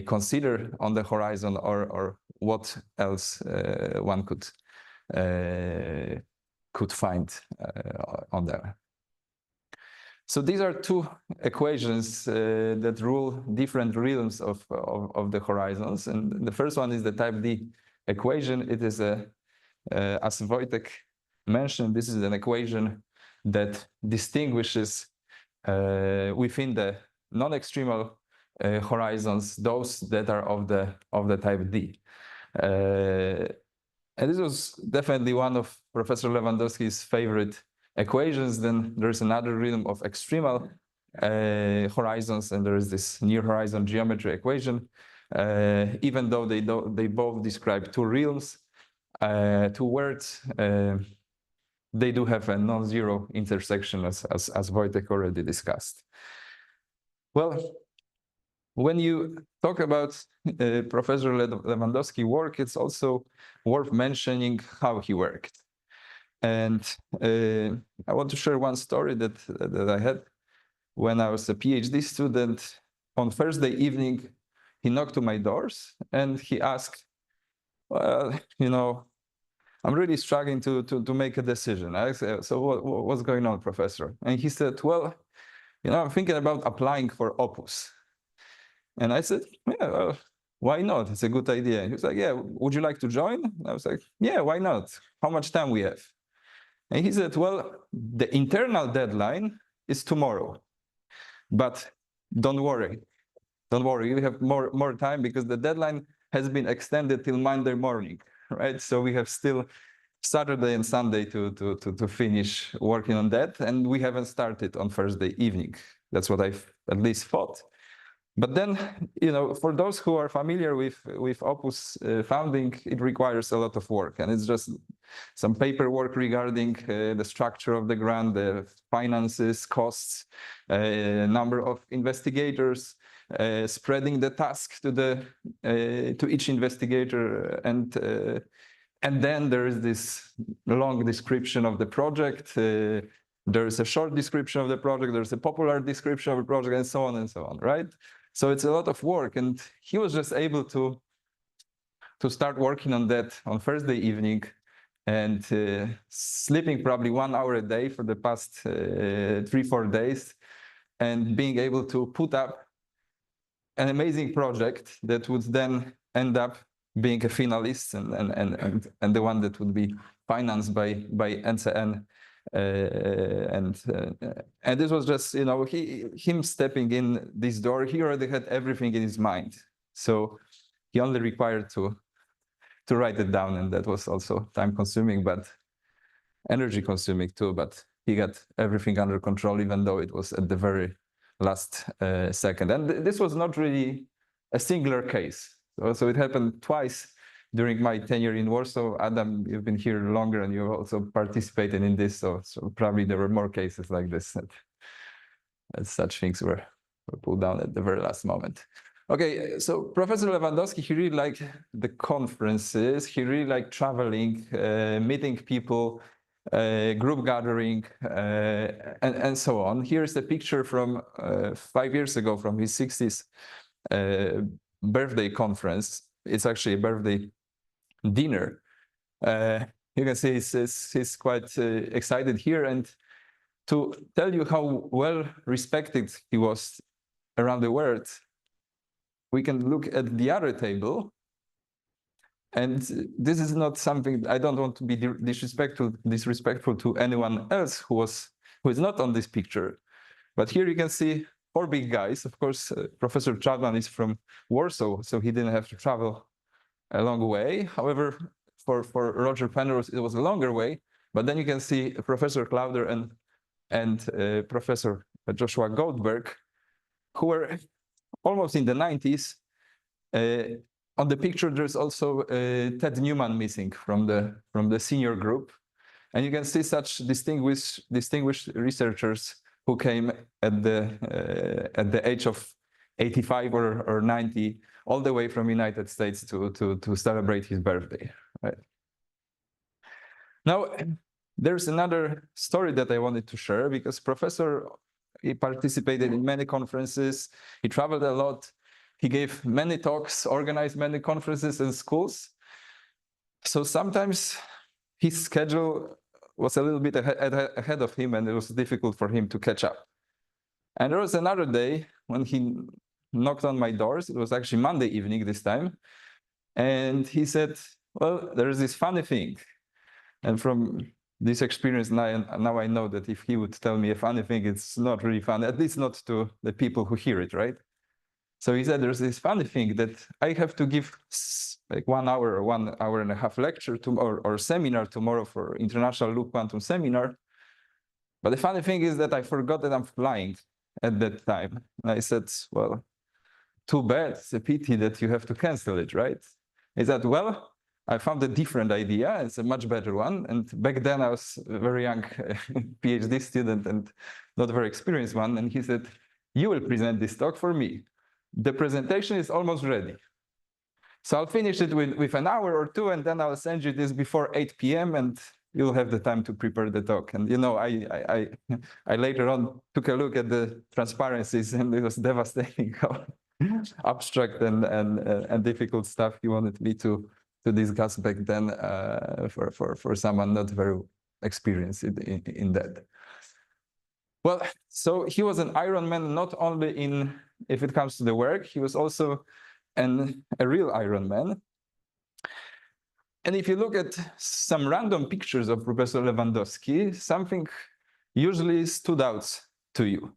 consider on the horizon, or what else one could find on there. So these are two equations that rule different realms of the horizons. And the first one is the type D equation. It is as Wojciech mentioned, this is an equation that distinguishes within the non-extremal horizons those that are of the type D. And this was definitely one of Professor Lewandowski's favorite equations. Then there's another realm of extremal horizons, and there is this near horizon geometry equation. Even though they both describe two realms, two words, they do have a non-zero intersection, as Wojciech already discussed. Well, when you talk about Professor Lewandowski's work, it's also worth mentioning how he worked. And I want to share one story that I had when I was a PhD student. On Thursday evening, he knocked to my doors and he asked, well, I'm really struggling to make a decision. I said, so what's going on, Professor? And he said, well, I'm thinking about applying for Opus. And I said, yeah, well, why not? It's a good idea. He was like, yeah, would you like to join? And I was like, yeah, why not? How much time we have? And he said, well, the internal deadline is tomorrow, but don't worry. Don't worry, we have more time, because the deadline has been extended till Monday morning, right? So we have still Saturday and Sunday to finish working on that. And we haven't started on Thursday evening. That's what I've at least thought. But then, for those who are familiar with Opus founding, it requires a lot of work. And it's just some paperwork regarding the structure of the grant, the finances, costs, number of investigators, spreading the task to each investigator, and then there is this long description of the project. There is a short description of the project. There's a popular description of the project, and so on, right? So it's a lot of work, and he was just able to start working on that on Thursday evening, and sleeping probably 1 hour a day for the past 3-4 days, and being able to put up an amazing project that would then end up being a finalist and the one that would be financed by NCN. And this was just, him stepping in this door. He already had everything in his mind, so he only required to write it down, and that was also time consuming, but energy consuming too. But he got everything under control, even though it was at the very last second. And this was not really a singular case. So it happened twice during my tenure in Warsaw. Adam, you've been here longer and you've also participated in this, so probably there were more cases like this that such things were pulled down at the very last moment. Okay, so Professor Lewandowski, he really liked the conferences, he really liked traveling, meeting people, group gathering, and so on. Here's a picture from 5 years ago from his 60th birthday conference. It's actually a birthday dinner. You can see he's quite excited here. And to tell you how well respected he was around the world, we can look at the other table. And this is not something, I don't want to be disrespectful to anyone else who is not on this picture. But here you can see 4 big guys. Of course, Professor Chapman is from Warsaw, so he didn't have to travel a long way. However, for Roger Penrose, it was a longer way. But then you can see Professor Clowder and Professor Joshua Goldberg, who were almost in the 90s. On the picture, there's also Ted Newman missing from the senior group. And you can see such distinguished researchers who came at the age of 85 or 90, all the way from United States to celebrate his birthday. Right? Now, there's another story that I wanted to share, because Professor, he participated in many conferences, he traveled a lot, he gave many talks, organized many conferences in schools. So sometimes his schedule was a little bit ahead of him, and it was difficult for him to catch up. And there was another day when he knocked on my doors. It was actually Monday evening this time. And he said, well, there is this funny thing. And from this experience, now I know that if he would tell me a funny thing, it's not really funny, at least not to the people who hear it, right? So he said, there's this funny thing that I have to give like 1 hour or 1 hour and a half lecture or seminar tomorrow for International Loop Quantum Seminar. But the funny thing is that I forgot that I'm flying at that time. And I said, well, too bad, it's a pity that you have to cancel it, right? He said, well, I found a different idea, it's a much better one. And back then I was a very young PhD student and not a very experienced one. And he said, you will present this talk for me. The presentation is almost ready. So I'll finish it with 1 hour or 2, and then I'll send you this before 8 p.m. and you'll have the time to prepare the talk. And you know, I later on took a look at the transparencies, and it was devastating how abstract and difficult stuff he wanted me to discuss back then for someone not very experienced in that. Well, so he was an Iron Man, not only if it comes to the work, he was also a real Iron Man. And if you look at some random pictures of Professor Lewandowski, something usually stood out to you.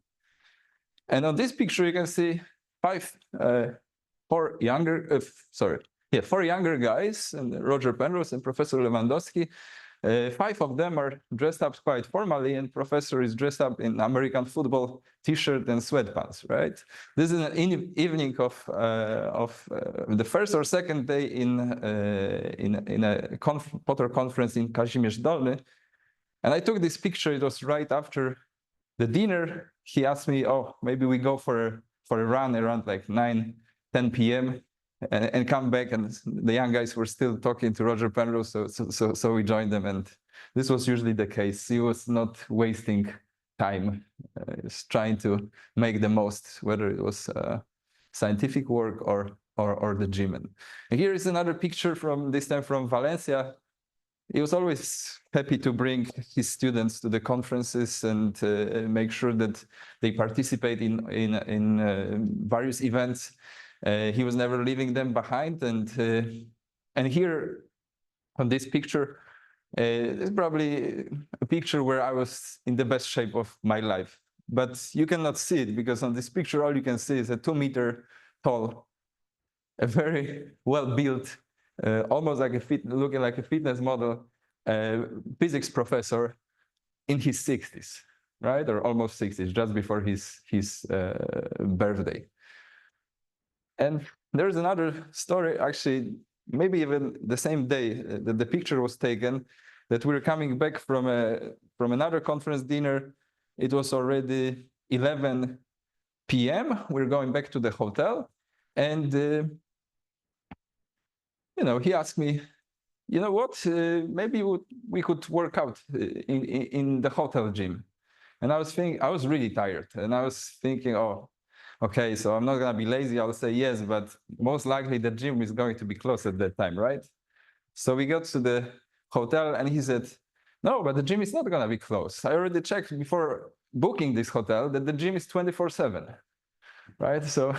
And on this picture, you can see 4 younger guys, and Roger Penrose and Professor Lewandowski. 5 of them are dressed up quite formally, and Professor is dressed up in American football T-shirt and sweatpants, right? This is an evening of the first or second day in a Potter conference in Kazimierz Dolny. And I took this picture. It was right after the dinner. He asked me, oh, maybe we go for a run around like 9, 10 p.m. and come back, and the young guys were still talking to Roger Penrose, so we joined them, and this was usually the case. He was not wasting time. He was trying to make the most, whether it was scientific work or the gym. And here is another picture from this time from Valencia. He was always happy to bring his students to the conferences and make sure that they participate in various events. He was never leaving them behind, and here on this picture, it's probably a picture where I was in the best shape of my life. But you cannot see it, because on this picture, all you can see is a 2-meter tall, a very well-built, almost like looking like a fitness model, physics professor in his 60s, right, or almost 60s, just before his birthday. And there's another story. Actually, maybe even the same day that the picture was taken, that we were coming back from another conference dinner. It was already 11 p.m. We're going back to the hotel, and he asked me, you know what? Maybe we could work out in the hotel gym. And I was really tired, and I was thinking, oh, okay, so I'm not gonna be lazy. I'll say yes, but most likely the gym is going to be closed at that time, right? So we got to the hotel, and he said, no, but the gym is not gonna be closed. I already checked before booking this hotel that the gym is 24/7, right? So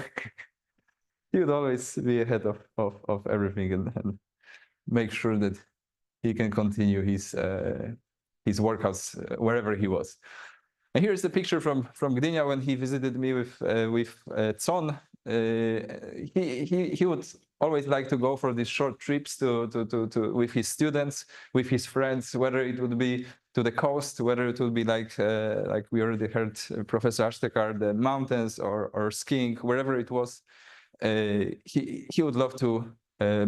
he would always be ahead of everything and make sure that he can continue his workouts wherever he was. And here's the picture from Gdynia when he visited me with Tson. He would always like to go for these short trips to with his students, with his friends, whether it would be to the coast, whether it would be like we already heard Professor Ashtekar, the mountains or skiing, wherever it was. He would love to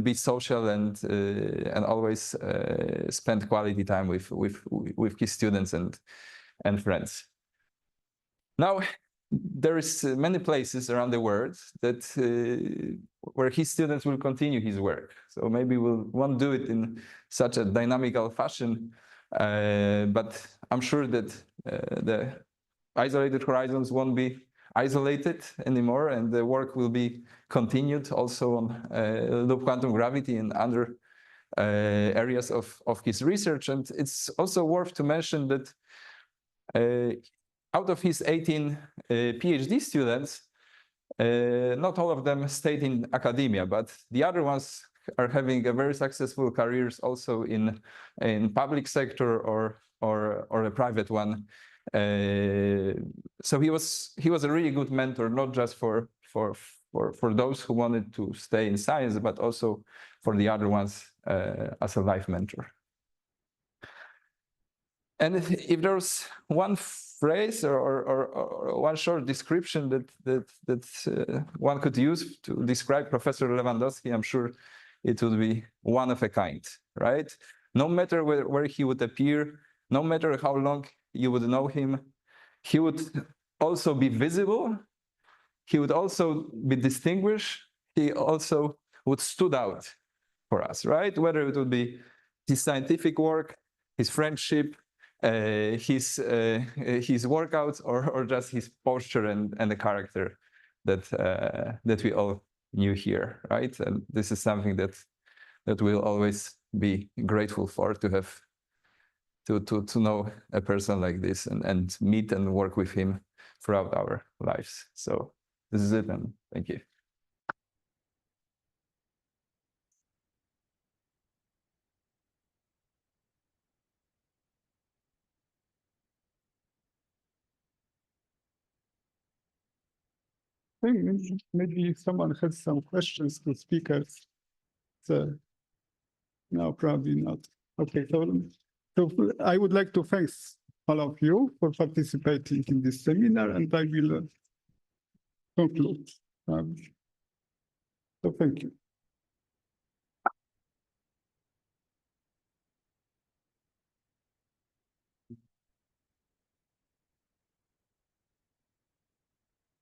be social and always spend quality time with his students and friends. Now, there is many places around the world that where his students will continue his work. So maybe we won't do it in such a dynamical fashion, but I'm sure that the isolated horizons won't be isolated anymore, and the work will be continued also on loop quantum gravity and other areas of his research. And it's also worth to mention that out of his 18 PhD students, not all of them stayed in academia, but the other ones are having a very successful careers also in public sector or a private one. So he was a really good mentor, not just for those who wanted to stay in science, but also for the other ones as a life mentor. And if there's one phrase or one short description that one could use to describe Professor Lewandowski, I'm sure it would be one of a kind, right? No matter where he would appear, no matter how long you would know him, he would also be visible. He would also be distinguished. He also would stood out for us, right? Whether it would be his scientific work, his friendship, his workouts, or just his posture and the character that we all knew here, right? And this is something that we'll always be grateful for, to have to know a person like this and meet and work with him throughout our lives. So this is it, and thank you. I think maybe someone has some questions to speakers. So, no, probably not. Okay, so I would like to thank all of you for participating in this seminar, and I will conclude. So thank you.